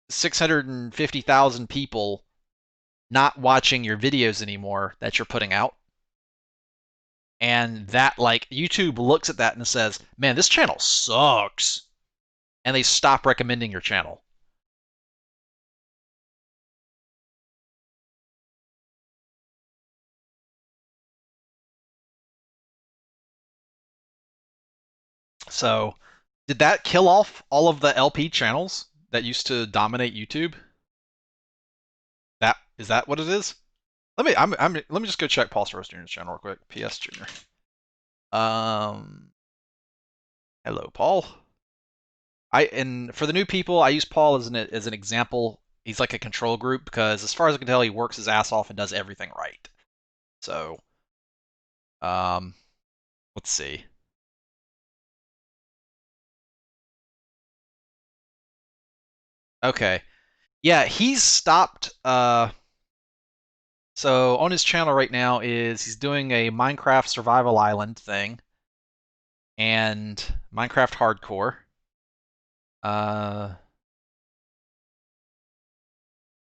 650,000 people not watching your videos anymore that you're putting out. And that, like, YouTube looks at that and says, man, this channel sucks. And they stop recommending your channel. So, did that kill off all of the LP channels that used to dominate YouTube? That is that what it is? Let me just go check Paul Soros Jr.'s channel real quick. PS Jr. Um, hello, Paul. And for the new people, I use Paul as an example. He's like a control group because, as far as I can tell, he works his ass off and does everything right. So, um, let's see. Okay, yeah, he's stopped. So on his channel right now is he's doing a Minecraft Survival Island thing and Minecraft Hardcore. Uh,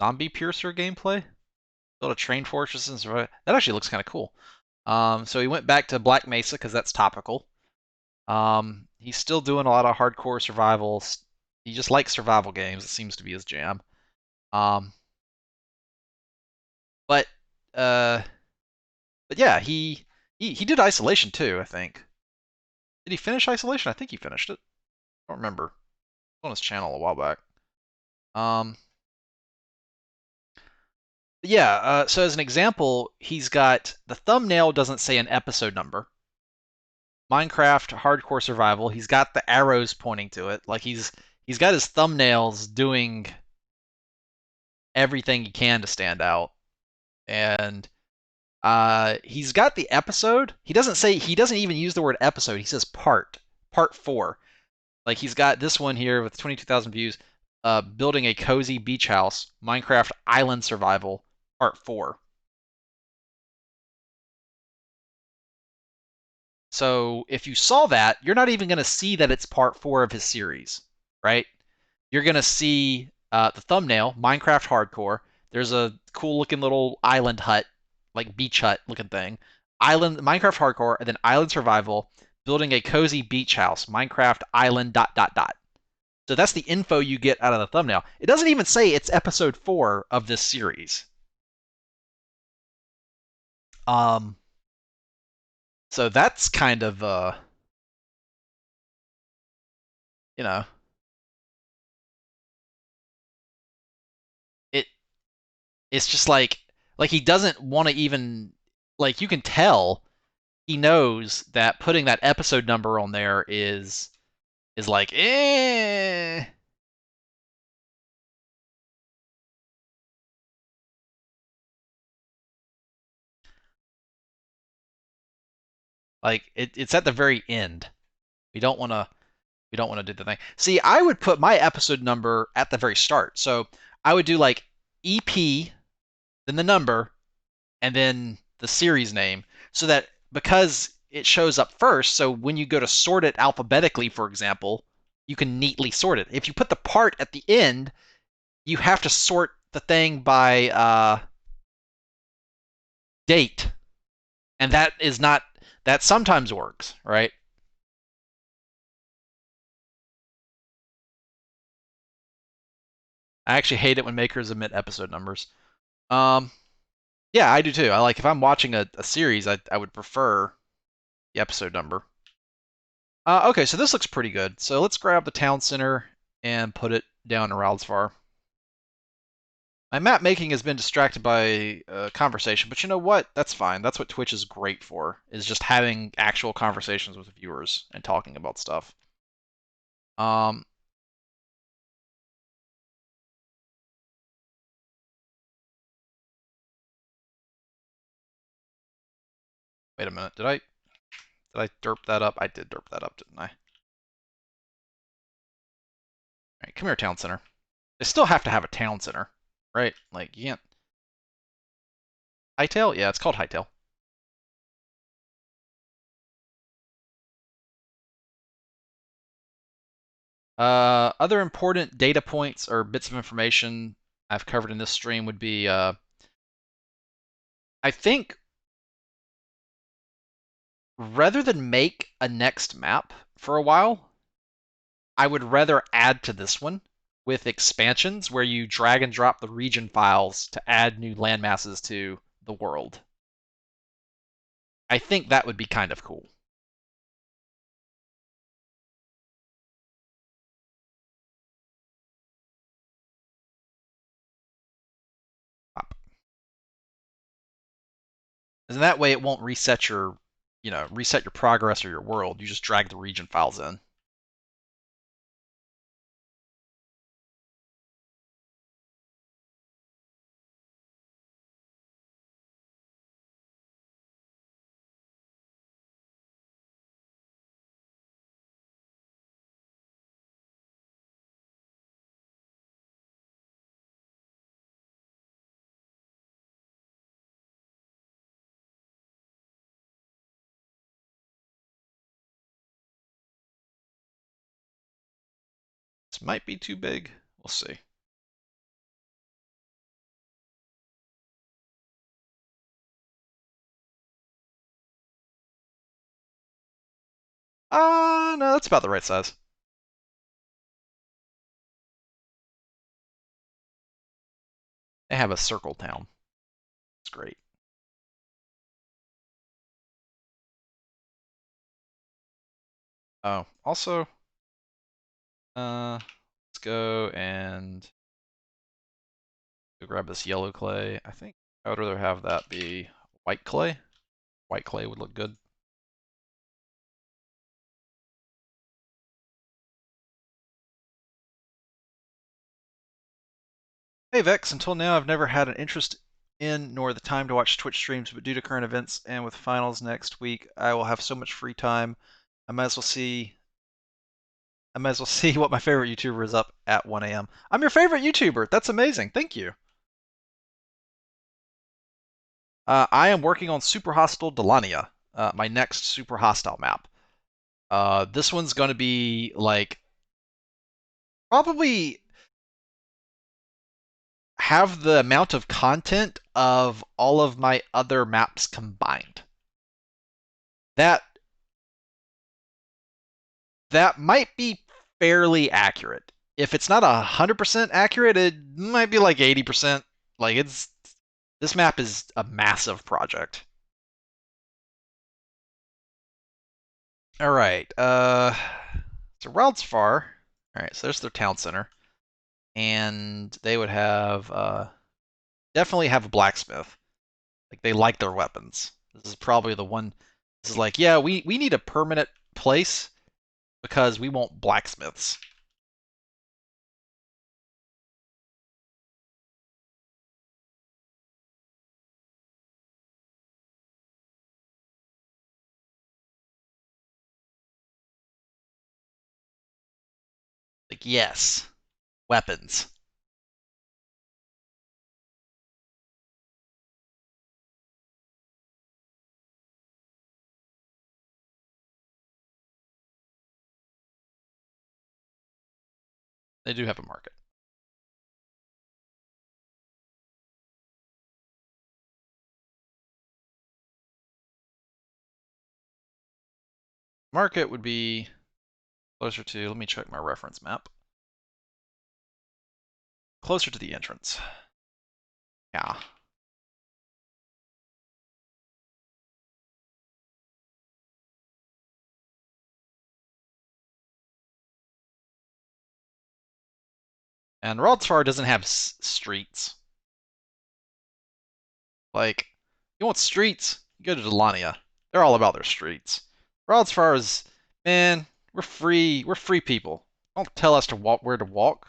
Zombie Piercer gameplay. Build a train fortress and survive. That actually looks kind of cool. So he went back to Black Mesa because that's topical. He's still doing a lot of hardcore survivals. He just likes survival games. It seems to be his jam. Um, but uh, but yeah, he did Isolation too. I think. Did he finish Isolation? I think he finished it. I don't remember. It was on his channel a while back. Um, yeah. So as an example, he's got the thumbnail doesn't say an episode number. Minecraft Hardcore Survival. He's got the arrows pointing to it. Like he's got his thumbnails doing everything he can to stand out. And he's got the episode. He doesn't even use the word episode. He says part 4. Like he's got this one here with 22,000 views. Building a cozy beach house, Minecraft Island Survival, part 4. So if you saw that, you're not even going to see that it's part 4 of his series, right? You're going to see the thumbnail, Minecraft Hardcore. There's a cool looking little island hut, like beach hut looking thing. Minecraft Hardcore, and then Island Survival, building a cozy beach house, Minecraft Island ... So that's the info you get out of the thumbnail. It doesn't even say it's episode 4 of this series. So that's kind of you know, it it's just like he doesn't want to even, like, you can tell he knows that putting that episode number on there is like like it's at the very end. We don't want to we don't want to do the thing. See, I would put my episode number at the very start. So I would do like EP, then the number, and then the series name, so that because it shows up first, so when you go to sort it alphabetically, for example, you can neatly sort it. If you put the part at the end, you have to sort the thing by date, and that is not, that sometimes works, right? I actually hate it when makers omit episode numbers. Um, yeah, I do too. I like, if I'm watching a series, I would prefer the episode number. Okay, so this looks pretty good. So let's grab the town center and put it down in Raldsvar. My map making has been distracted by conversation, but you know what? That's fine. That's what Twitch is great for, is just having actual conversations with viewers and talking about stuff. Um, Wait a minute. Did I derp that up? I did derp that up, didn't I? All right, come here, town center. They still have to have a town center, right? Like, you can't. Hightail? Yeah, it's called Hightail. Other important data points or bits of information I've covered in this stream would be, I think, rather than make a next map for a while, I would rather add to this one with expansions where you drag and drop the region files to add new landmasses to the world. I think that would be kind of cool. And that way it won't reset reset your progress or your world. You just drag the region files in. This might be too big. We'll see. No, that's about the right size. They have a circle town. It's great. Oh, also, let's go and go grab this yellow clay. I think I would rather have that be white clay. White clay would look good. Hey Vex, until now I've never had an interest in nor the time to watch Twitch streams, but due to current events and with finals next week, I will have so much free time. I might as well see what my favorite YouTuber is up at 1 a.m. I'm your favorite YouTuber. That's amazing. Thank you. I am working on Super Hostile Dalania, my next super hostile map. This one's going to be like probably have the amount of content of all of my other maps combined. That might be fairly accurate. if it's not 100% accurate, it might be like 80%. Like this map is a massive project. All right. So Raldsfar. All right. So there's their town center, and they would have definitely have a blacksmith. Like they like their weapons. This is probably the one. This is like, yeah, we need a permanent place because we want blacksmiths. Like, yes, weapons. They do have a market. Market would be closer to, let me check my reference map. Closer to the entrance. Yeah. And Raldsfar doesn't have streets. Like, you want streets? You go to Dalania. They're all about their streets. Raldsfar is, man, we're free. We're free people. Don't tell us to walk where to walk.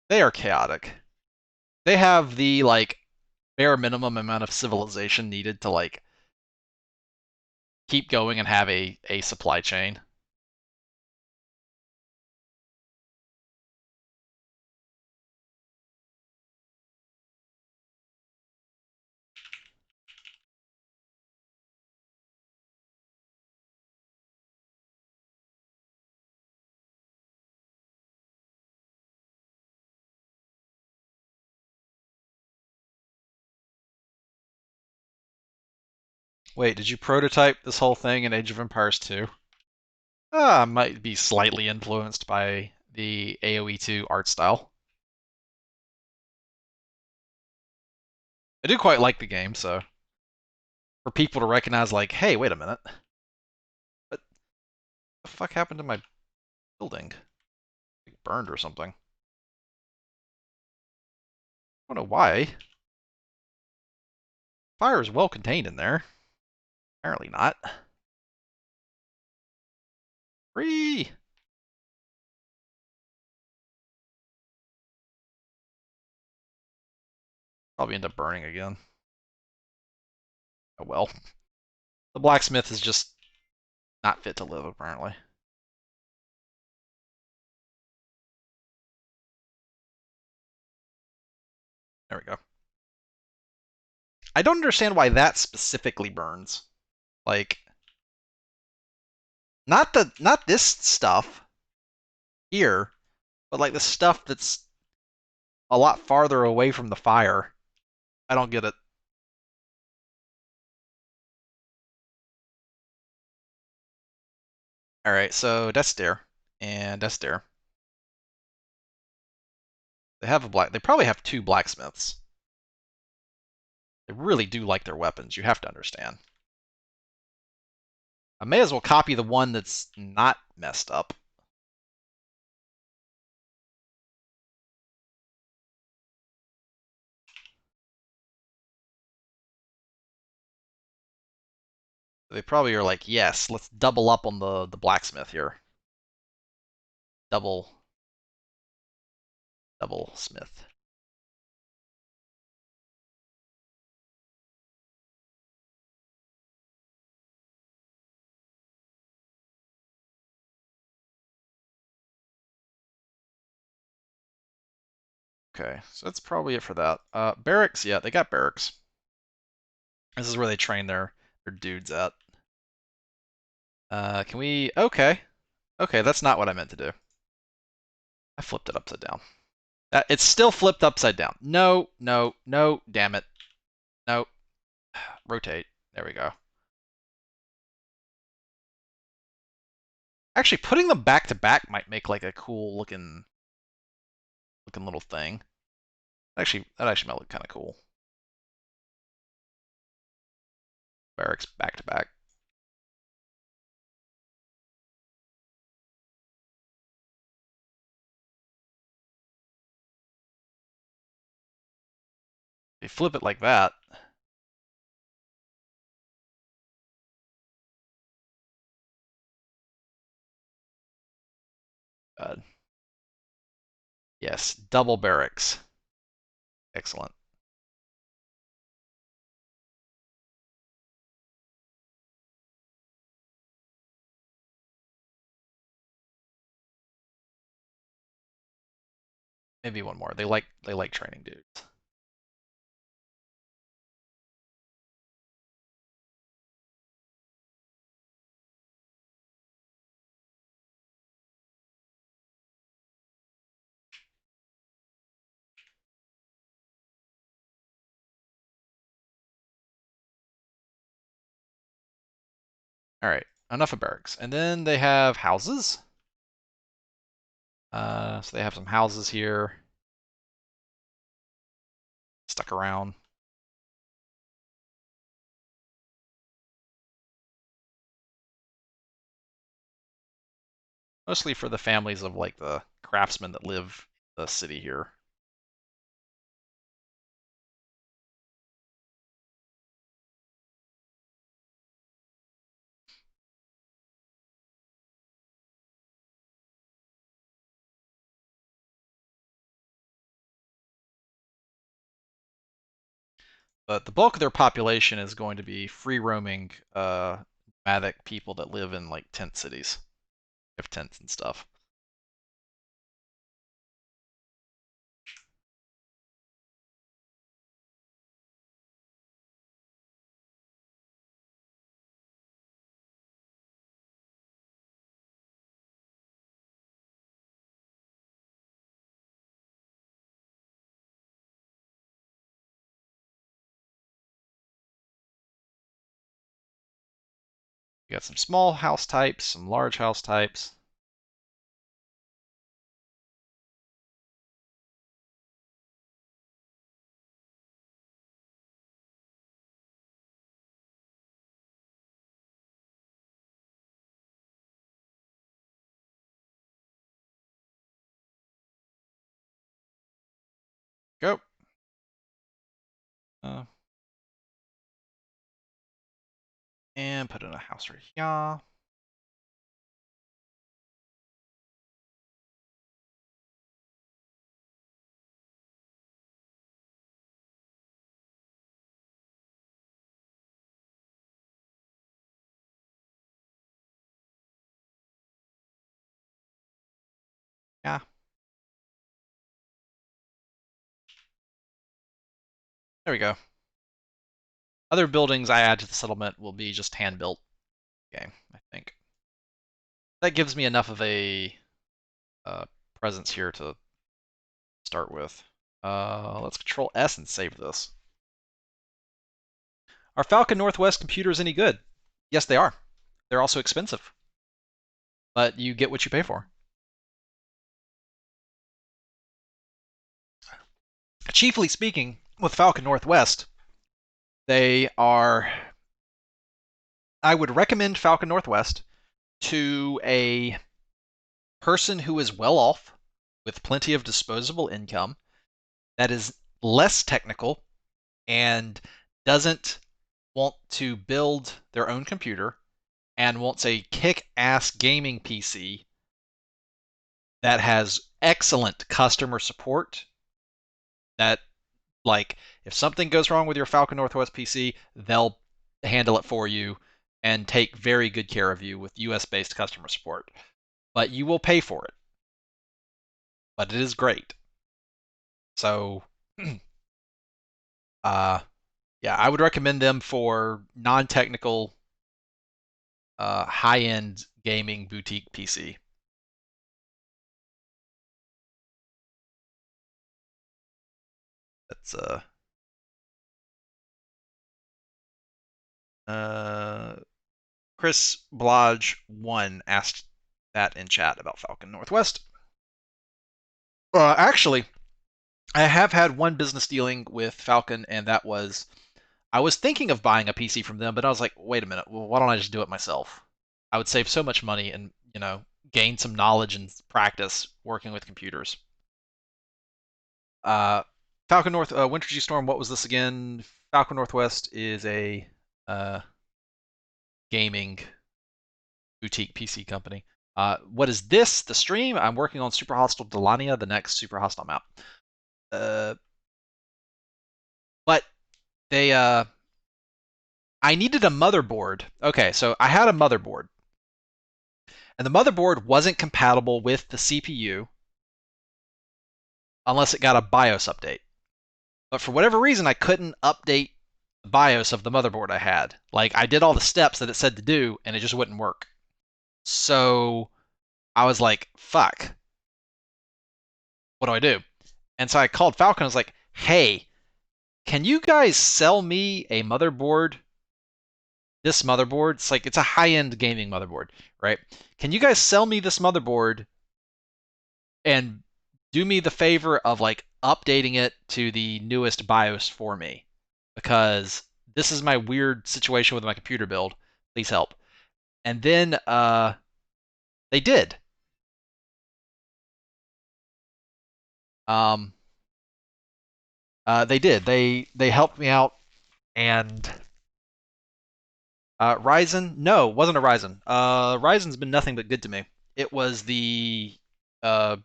They are chaotic. They have the like bare minimum amount of civilization needed to like keep going and have a supply chain. Wait, did you prototype this whole thing in Age of Empires 2? Might be slightly influenced by the AoE 2 art style. I do quite like the game, so for people to recognize, like, hey, wait a minute, what the fuck happened to my building? It burned or something. I don't know why. Fire is well contained in there. Apparently not. Free! Probably end up burning again. Oh well. The blacksmith is just not fit to live, apparently. There we go. I don't understand why that specifically burns. Like, not this stuff here, but like the stuff that's a lot farther away from the fire. I don't get it. All right, so that's there, and that's there. They have a black. They probably have two blacksmiths. They really do like their weapons. You have to understand. I may as well copy the one that's not messed up. They probably are like, yes, let's double up on the blacksmith here. Double smith. Okay, so that's probably it for that. Barracks, yeah, they got barracks. This is where they train their dudes at. Can we? Okay, okay, that's not what I meant to do. I flipped it upside down. It's still flipped upside down. No, no, no, damn it. No. Rotate. There we go. Actually, putting them back to back might make like a cool looking little thing. That actually might look kind of cool. Barracks back to back. If you flip it like that, uh, yes, double barracks. Excellent. Maybe one more. They like training dudes. All right, enough of barracks. And then they have houses. So they have some houses here stuck around. Mostly for the families of like the craftsmen that live the city here. But the bulk of their population is going to be free roaming, nomadic people that live in like tent cities. Have tents and stuff. You got some small house types, some large house types. Go. Uh, and put in a house right here. Yeah. There we go. Other buildings I add to the settlement will be just hand built. Okay, I think. That gives me enough of a presence here to start with. Let's Control S and save this. Are Falcon Northwest computers any good? Yes, they are. They're also expensive, but you get what you pay for. Chiefly speaking, with Falcon Northwest, they are. I would recommend Falcon Northwest to a person who is well off with plenty of disposable income that is less technical and doesn't want to build their own computer and wants a kick-ass gaming PC that has excellent customer support. That, like, if something goes wrong with your Falcon Northwest PC, they'll handle it for you and take very good care of you with US-based customer support. But you will pay for it. But it is great. So, yeah, I would recommend them for non-technical, high-end gaming boutique PC. That's uh Chris Blodge 1 asked that in chat about Falcon Northwest. Actually, I have had one business dealing with Falcon, and that was I was thinking of buying a PC from them, but I was like, wait a minute, well, why don't I just do it myself? I would save so much money and gain some knowledge and practice working with computers. Uh, Falcon North Winter G Storm. What was this again? Falcon Northwest is a uh, gaming boutique PC company. What is this? The stream? I'm working on Super Hostile Dalania, the next Super Hostile map. Uh, but they I needed a motherboard. Okay, so I had a motherboard, and the motherboard wasn't compatible with the CPU unless it got a BIOS update. But for whatever reason, I couldn't update the BIOS of the motherboard I had. Like, I did all the steps that it said to do, and it just wouldn't work. So I was like, fuck, what do I do? And so I called Falcon. I was like, hey, can you guys sell me a motherboard? This motherboard, it's a high-end gaming motherboard, right? Can you guys sell me this motherboard and do me the favor of like updating it to the newest BIOS for me? Because this is my weird situation with my computer build. Please help. And then they did. Um, they did. They helped me out. And Ryzen, no, it wasn't a Ryzen. Ryzen's been nothing but good to me. It was the uh,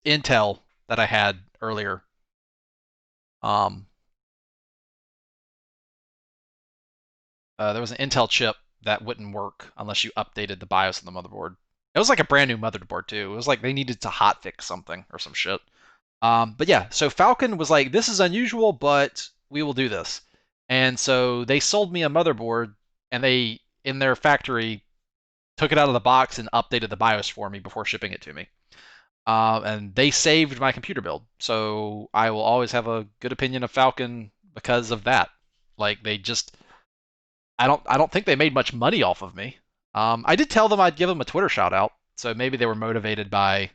Intel that I had earlier. Um, there was an Intel chip that wouldn't work unless you updated the BIOS of the motherboard. It was like a brand new motherboard too. It was like they needed to hotfix something or some shit. But yeah, so Falcon was like, this is unusual, but we will do this. And so they sold me a motherboard, and they, in their factory, took it out of the box and updated the BIOS for me before shipping it to me. And they saved my computer build. So I will always have a good opinion of Falcon because of that. Like they just, I don't think they made much money off of me. I did tell them I'd give them a Twitter shout out, so maybe they were motivated by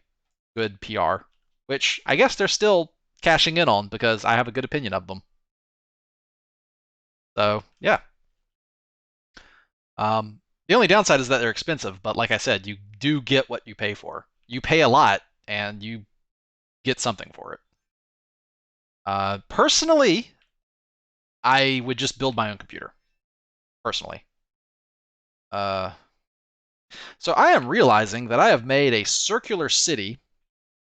good PR, which I guess they're still cashing in on because I have a good opinion of them. So yeah. The only downside is that they're expensive, but like I said, you do get what you pay for. You pay a lot and you get something for it. Personally, I would just build my own computer. Personally. Uh, so I am realizing that I have made a circular city,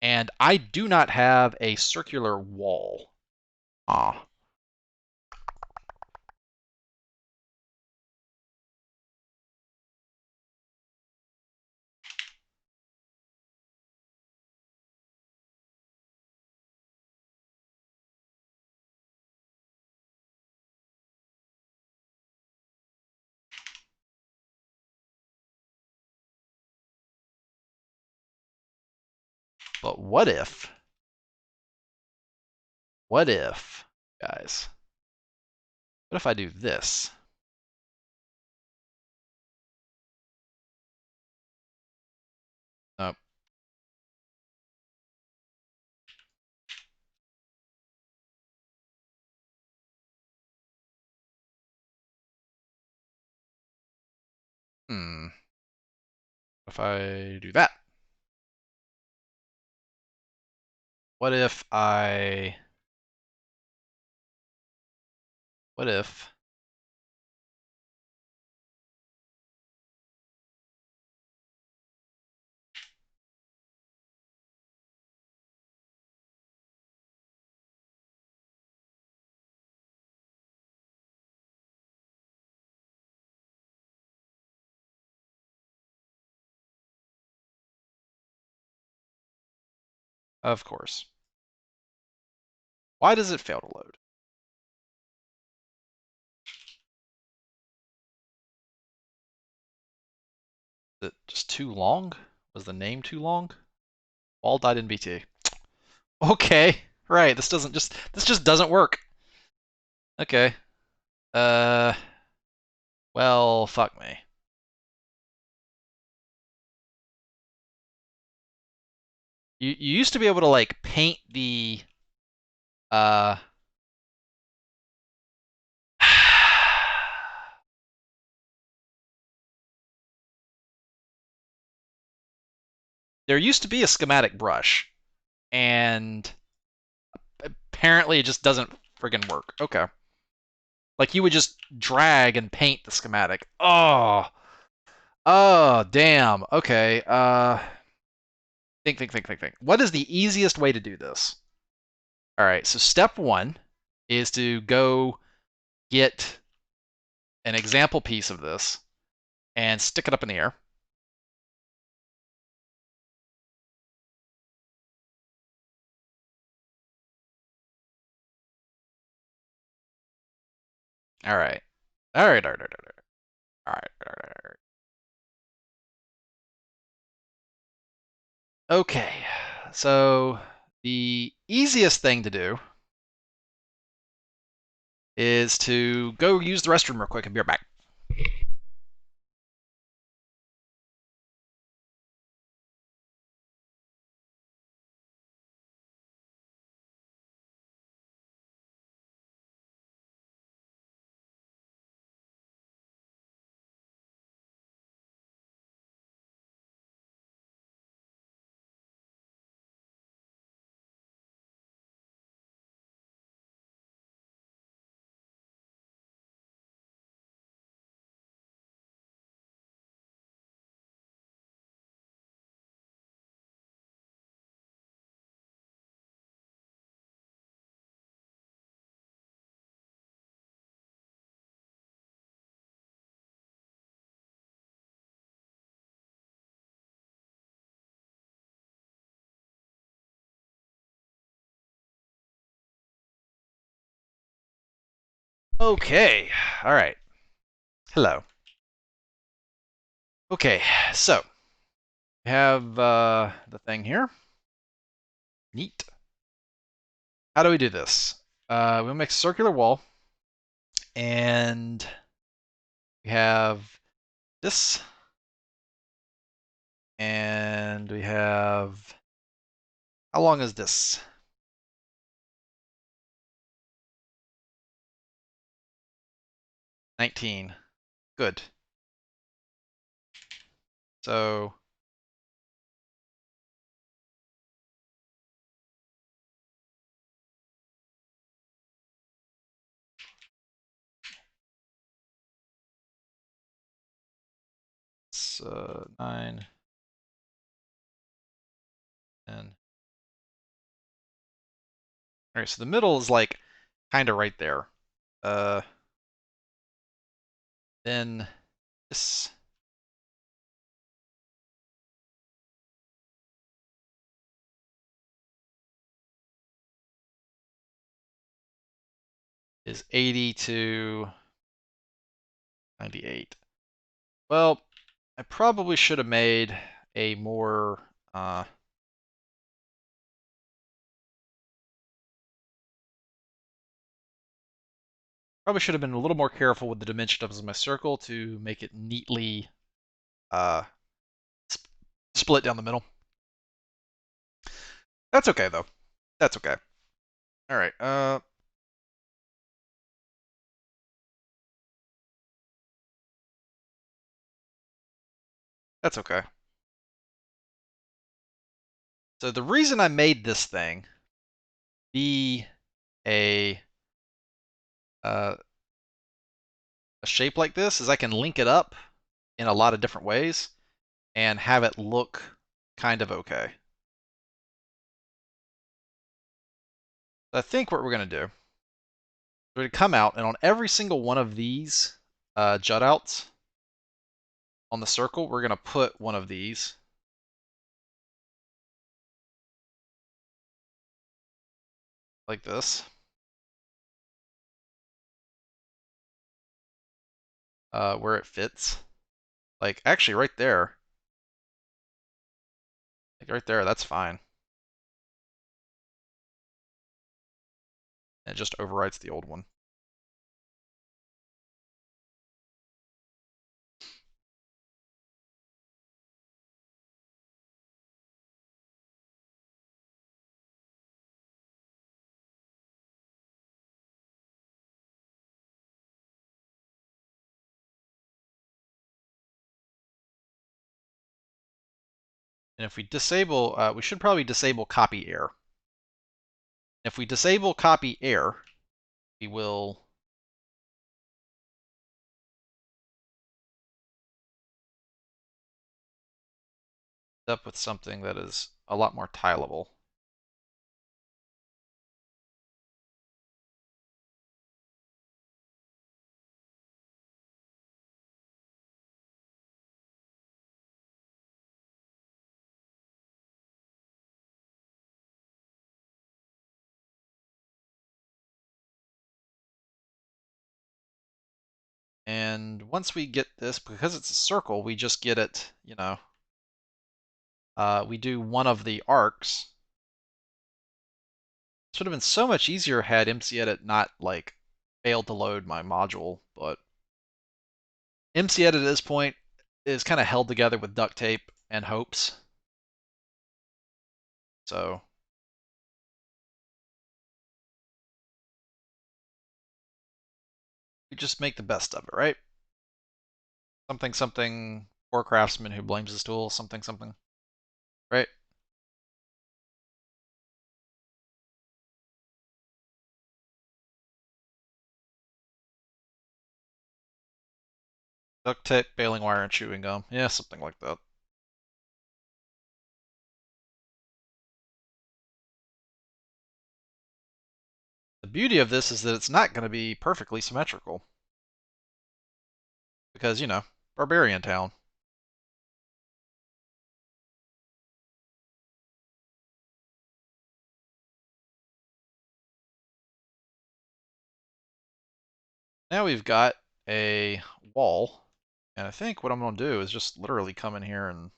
and I do not have a circular wall. Ah. But what if, guys, what if I do this? Oh. What if I do that? What if I, what if, of course. Why does it fail to load? Is it just too long? Was the name too long? All died in BT. Okay, right. This just doesn't work. Okay. Uh, well, fuck me. You used to be able to like paint the uh there used to be a schematic brush, and apparently it just doesn't friggin' work. Okay. Like you would just drag and paint the schematic. Oh. Oh, damn. Okay. Think. What is the easiest way to do this? All right. So step one is to go get an example piece of this and stick it up in the air. All right. All right. All right. All right. All right. All right. All right. Okay. So the easiest thing to do is to go use the restroom real quick and be right back. Okay. All right. Hello. Okay. So we have the thing here. Neat. How do we do this? We'll make a circular wall, and we have this, and we have, how long is this? 19. Good. So it's 9, 10. All right, so the middle is like kind of right there. Uh, then this is 80 to 98. Well, I probably should have made a more probably should have been a little more careful with the dimensions of my circle to make it neatly uh, sp split down the middle. That's okay though. That's okay. All right. That's okay. So the reason I made this thing be a uh, a shape like this is I can link it up in a lot of different ways and have it look kind of okay. So I think what we're going to do, we're going to come out, and on every single one of these jut outs on the circle, we're going to put one of these like this, where it fits. Like actually right there, like right there, that's fine. It just overwrites the old one. And if we disable, we should probably disable copy air. If we disable copy air, we will end up with something that is a lot more tileable. And once we get this, because it's a circle, we just get it, we do one of the arcs. This would have been so much easier had MCedit not, like, failed to load my module, but MCedit at this point is kind of held together with duct tape and hopes. So we just make the best of it, right? Something, something, poor craftsman who blames his tool, something, something, right? Duct tape, baling wire, and chewing gum. Yeah, something like that. The beauty of this is that it's not going to be perfectly symmetrical. Because, Barbarian Town. Now we've got a wall. And I think what I'm going to do is just literally come in here and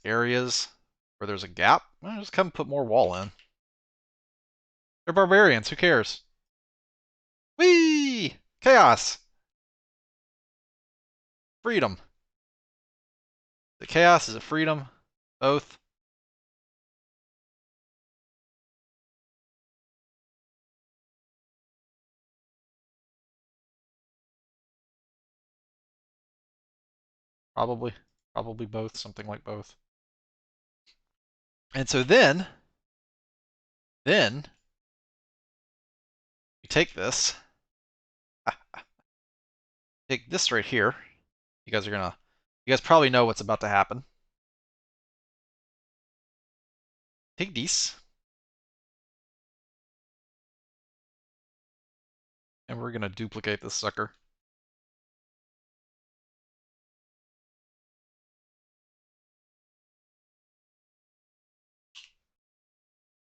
areas where there's a gap, I'll just come put more wall in. They're barbarians, who cares? Whee! Chaos! Freedom. The chaos is a freedom. Both. Probably. Probably both. Something like both. And so then we take this. Take this right here. You guys probably know what's about to happen. Take these. And we're gonna duplicate this sucker.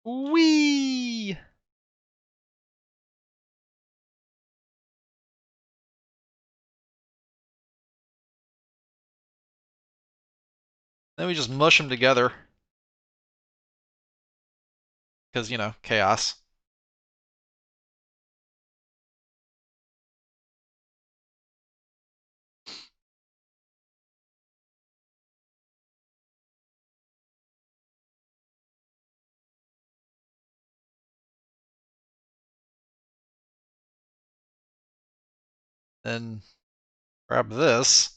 Whee! Then we just mush them together. Because, chaos. Then grab this.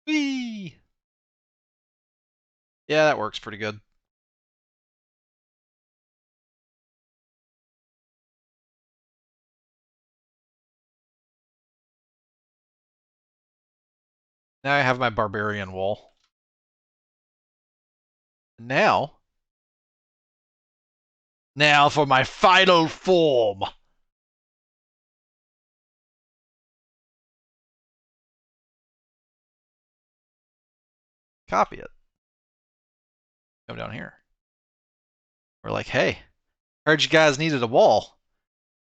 Whee! Yeah, that works pretty good. Now I have my barbarian wall. Now for my final form. Copy it. Come down here. We're like, hey, heard you guys needed a wall.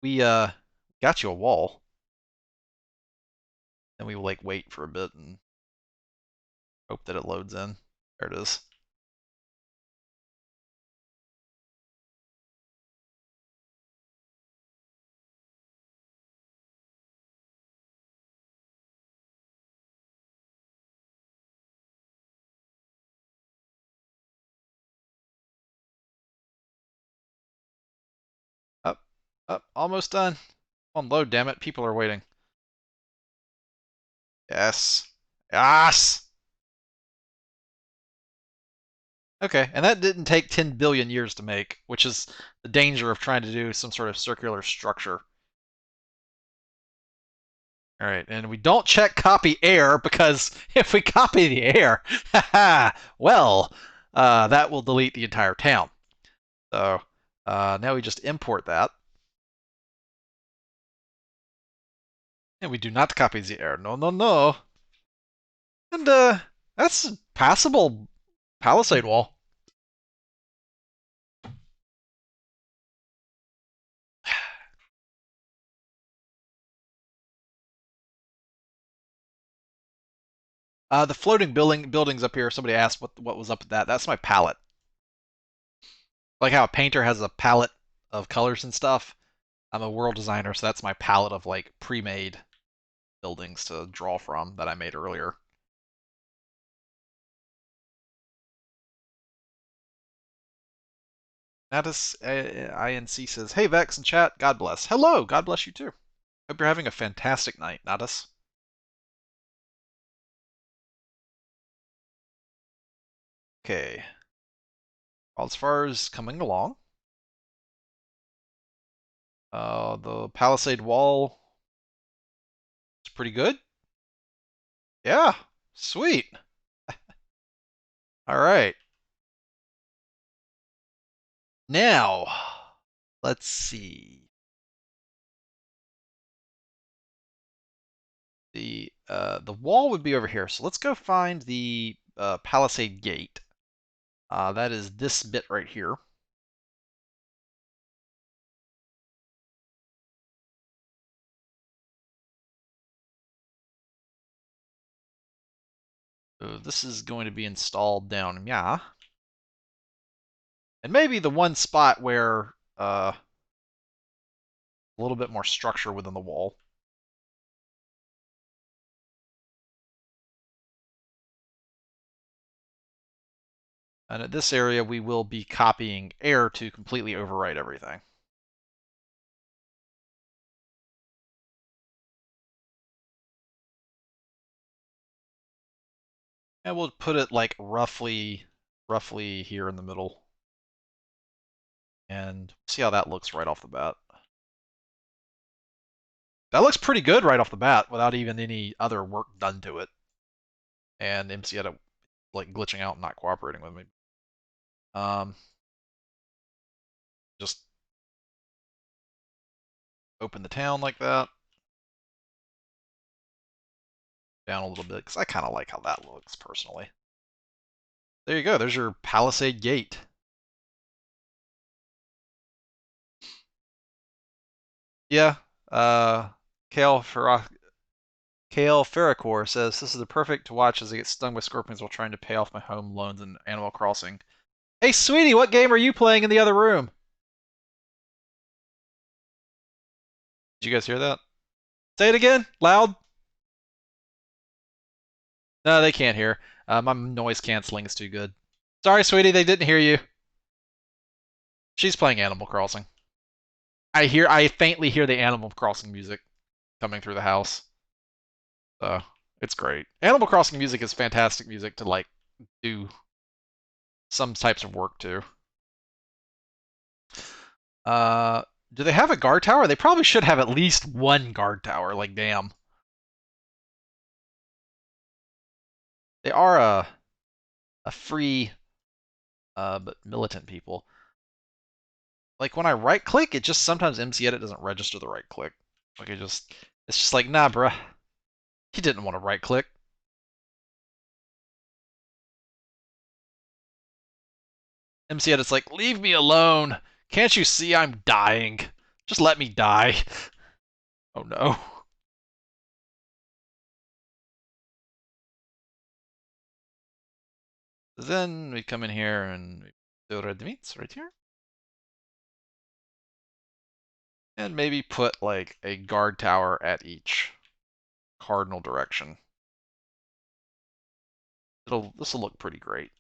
We got you a wall. Then we like wait for a bit and hope that it loads in. There it is. Oh, almost done. On load, damn it. People are waiting. Yes. Yes! Okay, and that didn't take 10 billion years to make, which is the danger of trying to do some sort of circular structure. All right, and we don't check copy air because if we copy the air, well, that will delete the entire town. So now we just import that. And we do not copy the air. No, no, no. And that's a passable palisade wall. The floating buildings up here. Somebody asked what was up with that. That's my palette. Like how a painter has a palette of colors and stuff. I'm a world designer, so that's my palette of like pre-made buildings to draw from that I made earlier. Natus INC says, "Hey Vex and chat, God bless." Hello, God bless you too. Hope you're having a fantastic night, Natus. Okay. Well, as far as coming along, the palisade wall is pretty good. Yeah, sweet. All right. Now, let's see. The wall would be over here. So let's go find the palisade gate. That is this bit right here. So this is going to be installed down yeah. And maybe the one spot where a little bit more structure within the wall. And at this area, we will be copying air to completely overwrite everything. And we'll put it like roughly here in the middle. And see how that looks right off the bat. That looks pretty good right off the bat without even any other work done to it. And MCedit like glitching out and not cooperating with me. Just open the town like that. Down a little bit, because I kind of like how that looks, personally. There you go. There's your Palisade Gate. Yeah. Kale Ferracor says, this is the perfect to watch as I get stung by scorpions while trying to pay off my home loans in Animal Crossing. Hey, sweetie, what game are you playing in the other room? Did you guys hear that? Say it again, loud. No, they can't hear. My noise canceling is too good. Sorry, sweetie, they didn't hear you. She's playing Animal Crossing. I faintly hear the Animal Crossing music coming through the house. So it's great. Animal Crossing music is fantastic music to like do some types of work to. Uh, do they have a guard tower? They probably should have at least one guard tower. Like, damn. They are a free but militant people. Like when I right click, it just sometimes MCEdit doesn't register the right click. Like it's just like, nah, bruh. He didn't want to right click. MCEdit's like, leave me alone. Can't you see I'm dying? Just let me die. Oh no. Then we come in here and we do red meats right here. And maybe put like a guard tower at each cardinal direction. This will look pretty great.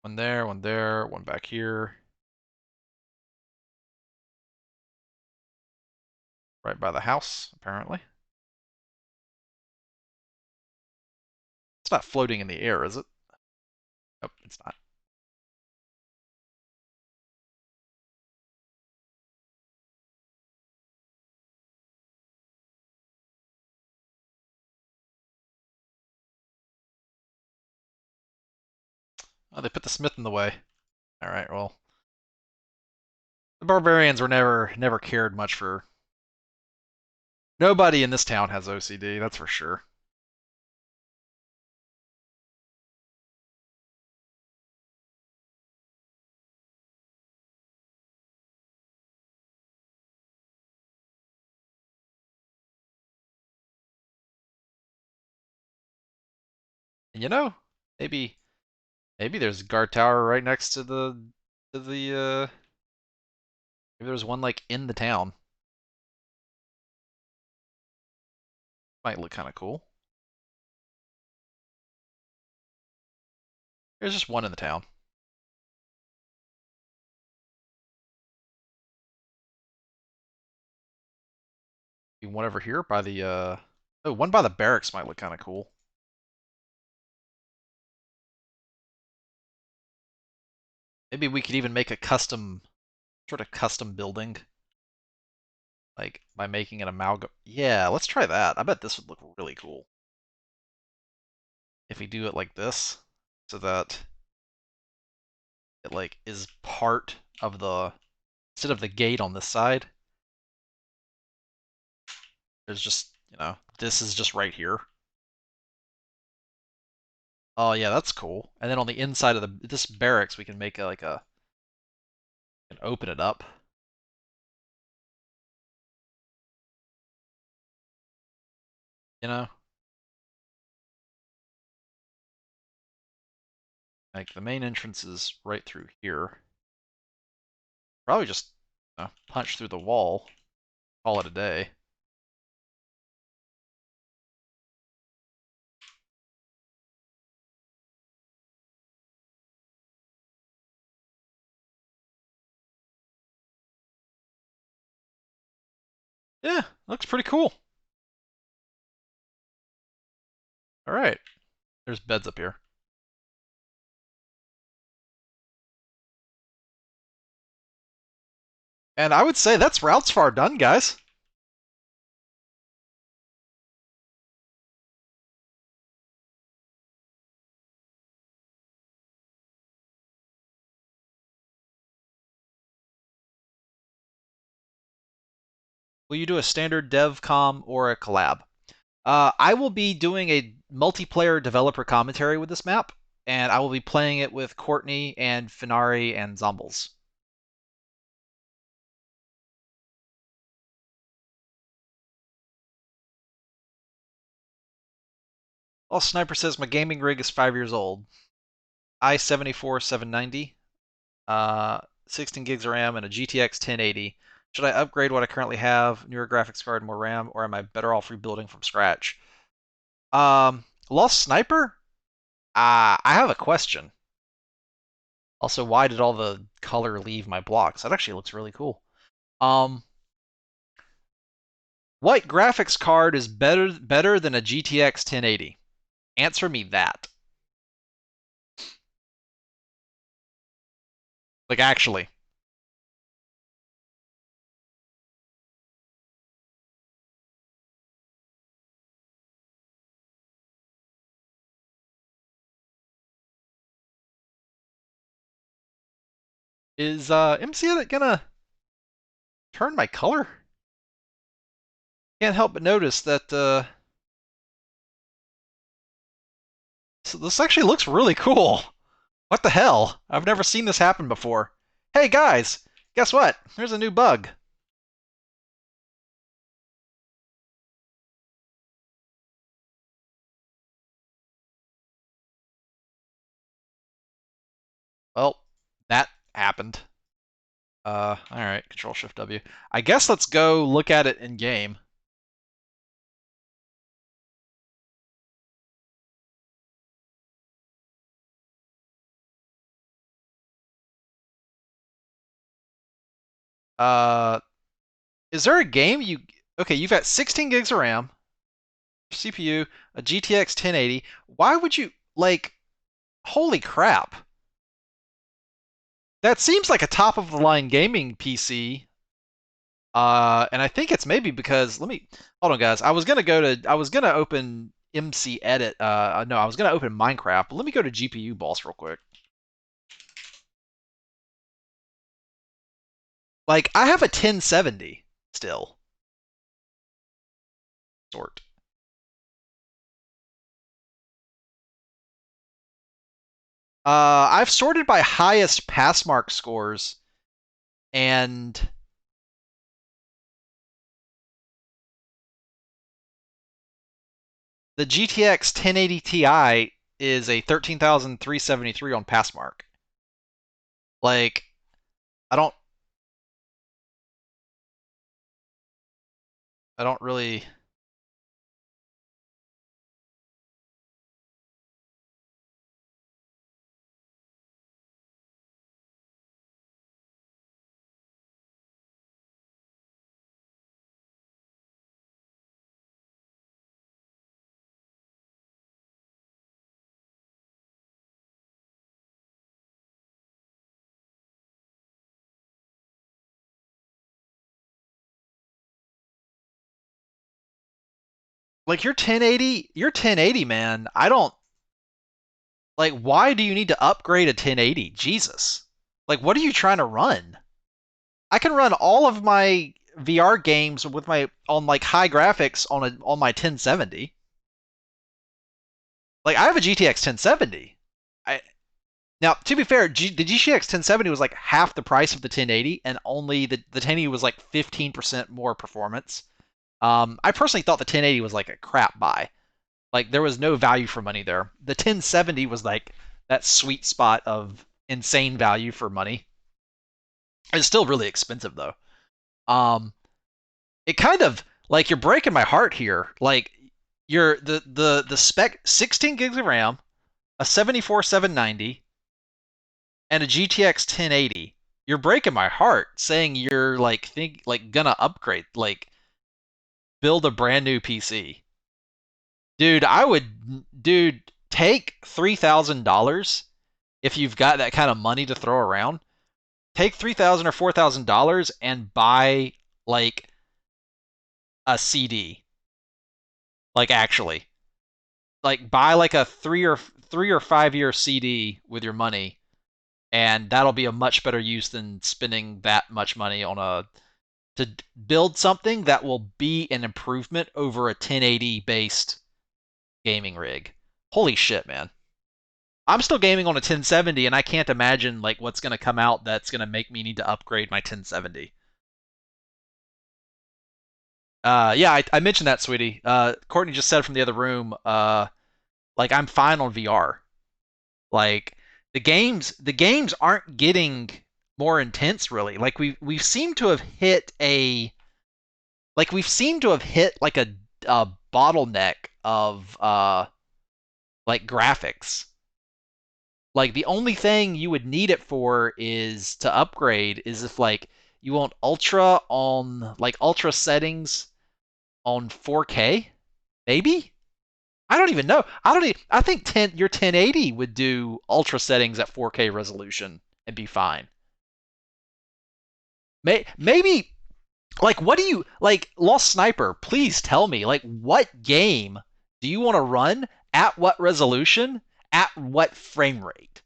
One there, one back here. Right by the house, apparently. It's not floating in the air, is it? Nope, it's not. Oh, they put the smith in the way. All right, well, the barbarians were never cared much for. Nobody in this town has OCD, that's for sure. And you know, maybe maybe there's a guard tower right next to the maybe there's one like in the town. Might look kind of cool. There's just one in the town. One over here by the oh, one by the barracks might look kind of cool. Maybe we could even make a custom sort of custom building like by making an amalgam. Yeah, let's try that. I bet this would look really cool if we do it like this so that it like is part of the instead of the gate on this side, there's just, this is just right here. Oh yeah, that's cool. And then on the inside of this barracks, we can make and open it up. You know, like the main entrance is right through here. Probably just punch through the wall, call it a day. Yeah, looks pretty cool. All right, there's beds up here. And I would say that's routes far done, guys. Will you do a standard dev com or a collab? I will be doing a multiplayer developer commentary with this map, and I will be playing it with Courtney and Finari and Zombles. Well, Sniper says my gaming rig is 5 years old. i74 790, 16 gigs of RAM, and a GTX 1080. Should I upgrade what I currently have, newer graphics card, more RAM, or am I better off rebuilding from scratch? Lost Sniper? I have a question. Also, why did all the color leave my blocks? That actually looks really cool. Um, what graphics card is better than a GTX 1080? Answer me that. Like actually, is MCedit gonna turn my color? Can't help but notice that so this actually looks really cool. What the hell? I've never seen this happen before. Hey guys, guess what? There's a new bug. Well, that happened. All right, Control Shift W. I guess let's go look at it in game. Uh, is there a game you? Okay, you've got 16 gigs of RAM, CPU, a GTX 1080. Why would you like? Holy crap! That seems like a top of the line gaming PC. And I think it's maybe because let me hold on, guys. I was gonna open MCedit. No, I was gonna open Minecraft. But let me go to GPU boss real quick. Like I have a 1070 still. Sort. I've sorted by highest pass mark scores, and the GTX 1080 Ti is a 13,373 on pass mark. Like I don't I don't really. Like your 1080, man. I don't like. Why do you need to upgrade a 1080? Jesus. Like, what are you trying to run? I can run all of my VR games with my on like high graphics on my 1070. Like, I have a GTX 1070. I Now, to be fair, the GTX 1070 was like half the price of the 1080, and only the 1080 was like 15% more performance. I personally thought the 1080 was like a crap buy. Like there was no value for money there. The 1070 was like that sweet spot of insane value for money. It's still really expensive though. Um, it kind of like you're breaking my heart here. Like you're the spec 16 gigs of RAM, a 74 790, and a GTX 1080. You're breaking my heart saying you're like gonna upgrade, like build a brand new PC. Dude, take $3,000 if you've got that kind of money to throw around. Take $3,000 or $4,000 and buy like a CD. Like actually, like buy like a 3 or 5 year CD with your money, and that'll be a much better use than spending that much money on a to build something that will be an improvement over a 1080 based gaming rig. Holy shit, man. I'm still gaming on a 1070, and I can't imagine like what's going to come out that's going to make me need to upgrade my 1070. Yeah, I mentioned that, sweetie. Courtney just said from the other room, like I'm fine on VR. Like the games aren't getting more intense, really. Like we seem to have hit a we've seemed to have hit like a bottleneck of like graphics. Like the only thing you would need it for is to upgrade is if like you want ultra settings on 4K, maybe? I don't even know. I think your 1080 would do ultra settings at 4K resolution and be fine. Maybe like what do you like Lost Sniper, please tell me like what game do you want to run at what resolution at what frame rate?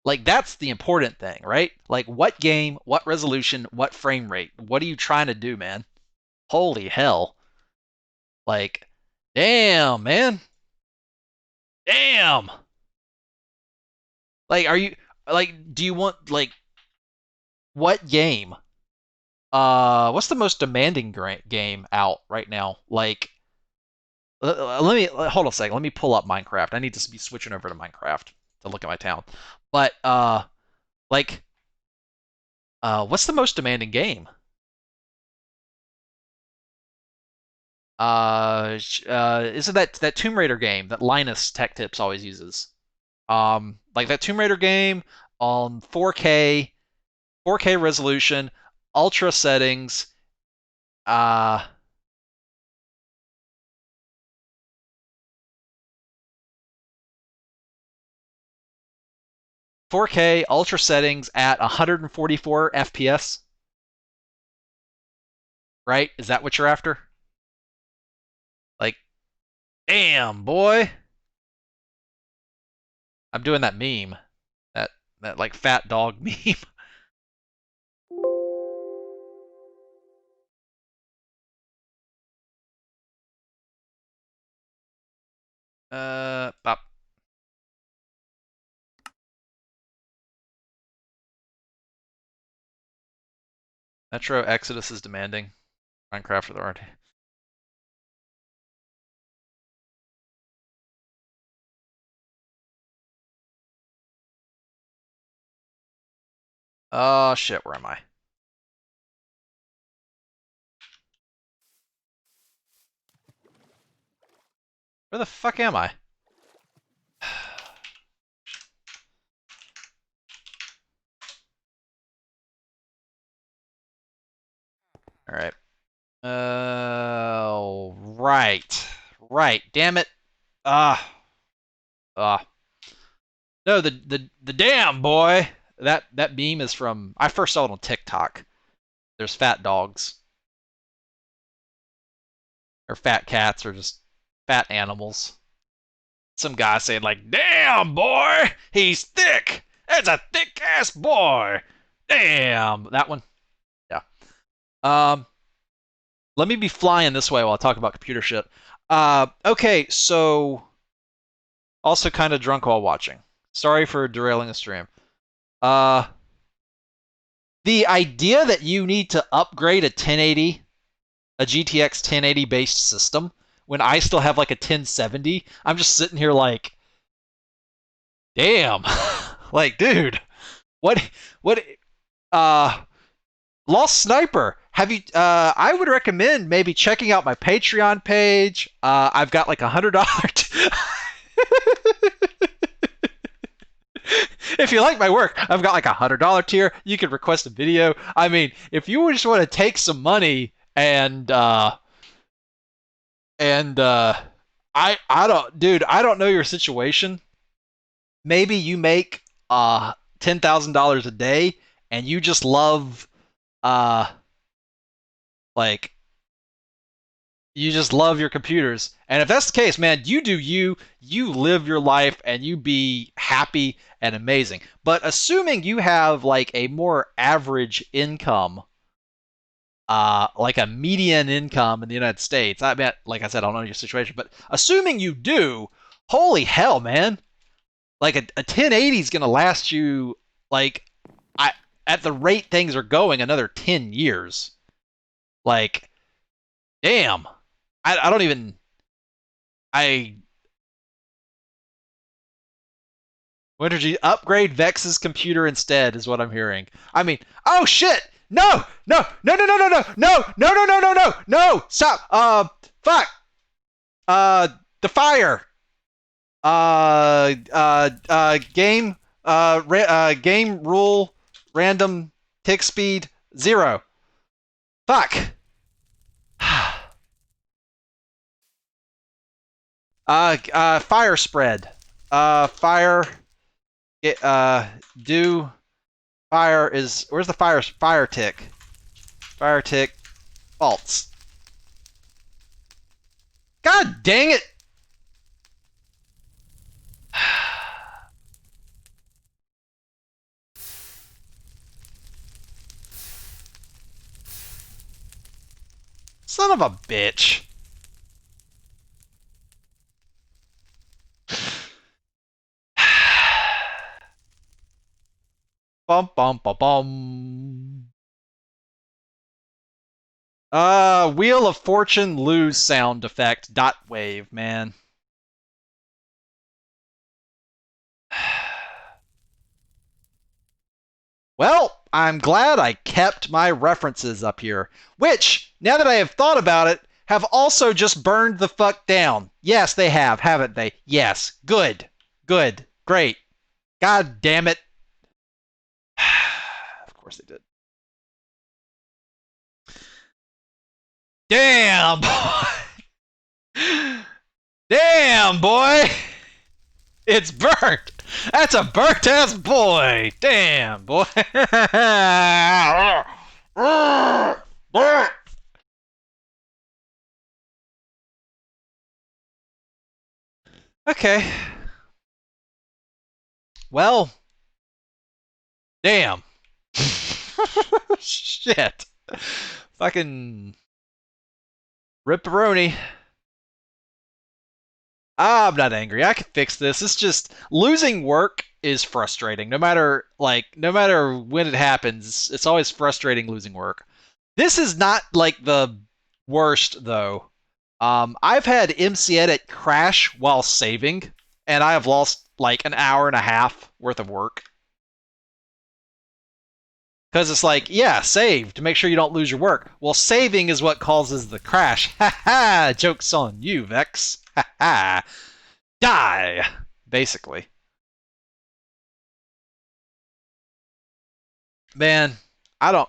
Like that's the important thing, right? Like what game, what resolution, what frame rate? What are you trying to do, man? Holy hell. Like damn, man. Damn. Like are you like do you want like what game? What's the most demanding game out right now? Like let me hold on a second. Let me pull up Minecraft. I need to be switching over to Minecraft to look at my town. But like what's the most demanding game? Isn't that Tomb Raider game that Linus Tech Tips always uses? Like that Tomb Raider game on 4K resolution ultra settings. 4K ultra settings at 144 FPS. Right? Is that what you're after? Like, damn, boy. I'm doing that meme. That like fat dog meme. Bop. Metro Exodus is demanding. Minecraft with RT. Oh shit, where am I? Where the fuck am I? Alright. Right. Right. Damn it. Ah. No, the damn boy. That meme is from I first saw it on TikTok. There's fat dogs. Or fat cats or just fat animals. Some guy saying like, damn boy, he's thick. That's a thick ass boy. Damn. That one. Yeah. Let me be flying this way while I talk about computer shit. Okay, so also kind of drunk while watching. Sorry for derailing the stream. The idea that you need to upgrade a 1080, a GTX 1080 based system, when I still have like a 1070, I'm just sitting here like, damn, like, dude, what, uh, Lost Sniper, have you, I would recommend maybe checking out my Patreon page. I've got like $100. If you like my work, I've got like $100 tier. You can request a video. I mean, if you just want to take some money and I don't, dude, I don't know your situation. Maybe you make $10,000 a day and you just love uh like you just love your computers. And if that's the case, man, you do you live your life and you be happy and amazing. But assuming you have like a more average income, like a median income in the United States, I mean, like I said, I don't know your situation, but assuming you do, holy hell, man. Like a 1080 is gonna last you like I at the rate things are going another 10 years. Like, damn. I don't even I Wintergy upgrade Vex's computer instead is what I'm hearing. I mean, oh shit! No! No! No! No! No! No! No! No! No! No! No! No! No! No! Stop! Fuck! The fire. Game. Game rule. Random tick speed 0. Fuck. Fire spread. Fire. Do fire is where's the fire tick? Fire tick false. God dang it! Son of a bitch. Bum bum bum bum. Wheel of Fortune lose sound effect. Dot wave, man. Well, I'm glad I kept my references up here, which, now that I have thought about it, have also just burned the fuck down. Yes, they have, haven't they? Yes. Good. Good. Great. God damn it. Of course they did. Damn, boy. Damn, boy. It's burnt. That's a burnt ass boy. Damn, boy. Okay. Well, damn. Shit. Fucking ripperoni. I'm not angry. I can fix this. It's just losing work is frustrating. No matter when it happens, it's always frustrating losing work. This is not like the worst though. I've had MCedit crash while saving, and I have lost like an hour and a half worth of work. Because it's like, yeah, save to make sure you don't lose your work. Well, saving is what causes the crash. Ha ha! Joke's on you, Vex. Ha ha! Die! Basically. Man, I don't.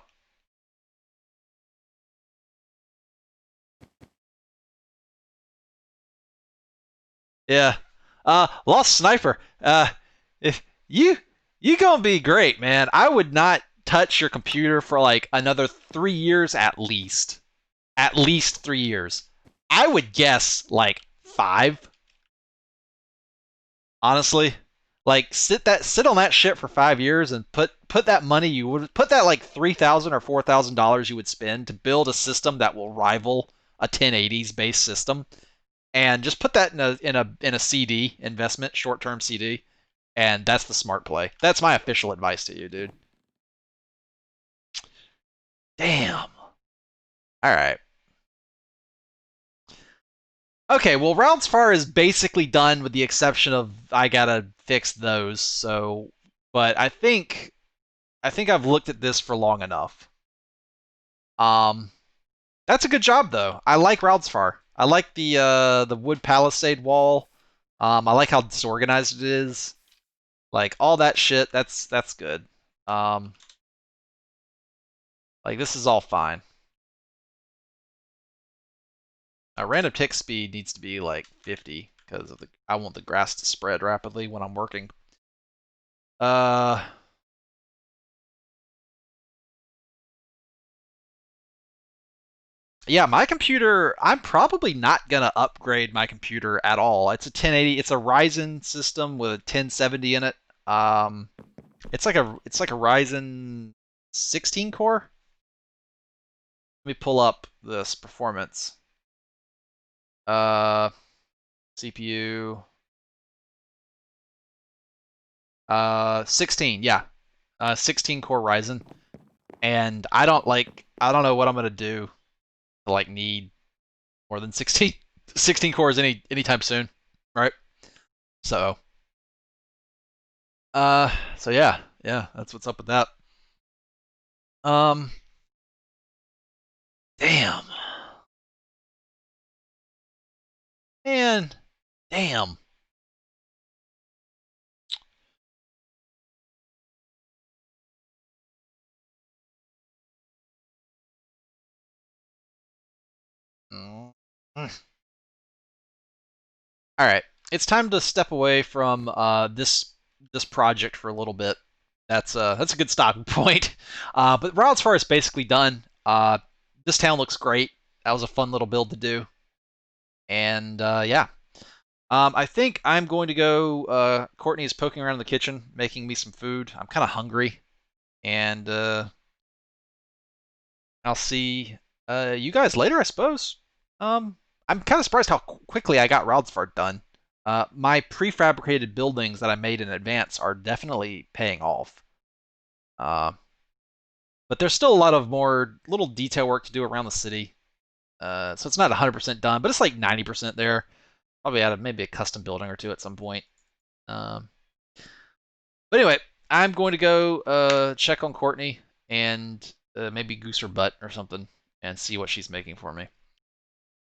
Yeah. Lost Sniper. If you gonna be great, man. I would not touch your computer for like another 3 years at least. At least 3 years. I would guess like 5. Honestly, like sit on that shit for 5 years and put that money you would put that like $3,000 or $4,000 you would spend to build a system that will rival a 1080s based system, and just put that in a CD investment, short term CD, and that's the smart play. That's my official advice to you, dude. Damn. All right. Okay, well, Rounds Far is basically done with the exception of I gotta fix those. So, but I think I've looked at this for long enough. Um, that's a good job though. I like Rounds Far. I like the wood palisade wall. I like how disorganized it is. Like all that shit. That's good. Um, like this is all fine. Random tick speed needs to be like 50 because of the I want the grass to spread rapidly when I'm working. Uh, yeah, my computer. I'm probably not gonna upgrade my computer at all. It's a 1080. It's a Ryzen system with a 1070 in it. Um, it's like a Ryzen 16 core. Let me pull up this performance. Uh, CPU. 16. Yeah, 16 core Ryzen. And I don't know what I'm gonna do to like need more than 16 cores anytime soon, right? So so yeah, that's what's up with that. Um, damn, man, damn. Mm. All right, it's time to step away from this project for a little bit. That's a good stopping point. But Routes Far is basically done. This town looks great. That was a fun little build to do, and yeah. I think I'm going to go. Courtney is poking around in the kitchen, making me some food. I'm kind of hungry, and I'll see you guys later, I suppose. I'm kind of surprised how quickly I got Raldsford done. My prefabricated buildings that I made in advance are definitely paying off. Uh, but there's still a lot of more little detail work to do around the city. So it's not 100% done, but it's like 90% there. Probably add maybe a custom building or two at some point. Um, but anyway, I'm going to go check on Courtney and maybe goose her butt or something and see what she's making for me.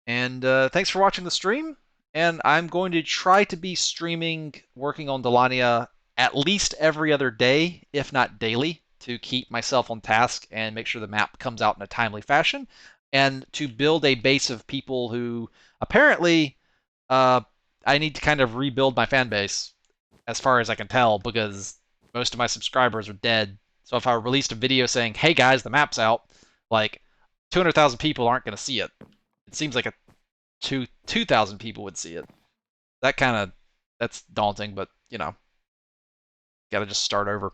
And thanks for watching the stream. And I'm going to try to be streaming, working on Dalania at least every other day, if not daily, to keep myself on task and make sure the map comes out in a timely fashion. and to build a base of people who apparently I need to kind of rebuild my fan base as far as I can tell because most of my subscribers are dead. So if I released a video saying, "Hey guys, the map's out," like 200,000 people aren't going to see it. It seems like 2,000 people would see it. That's daunting, but got to just start over.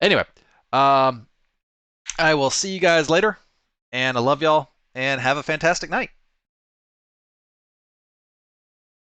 Anyway, I will see you guys later, and I love y'all, and have a fantastic night.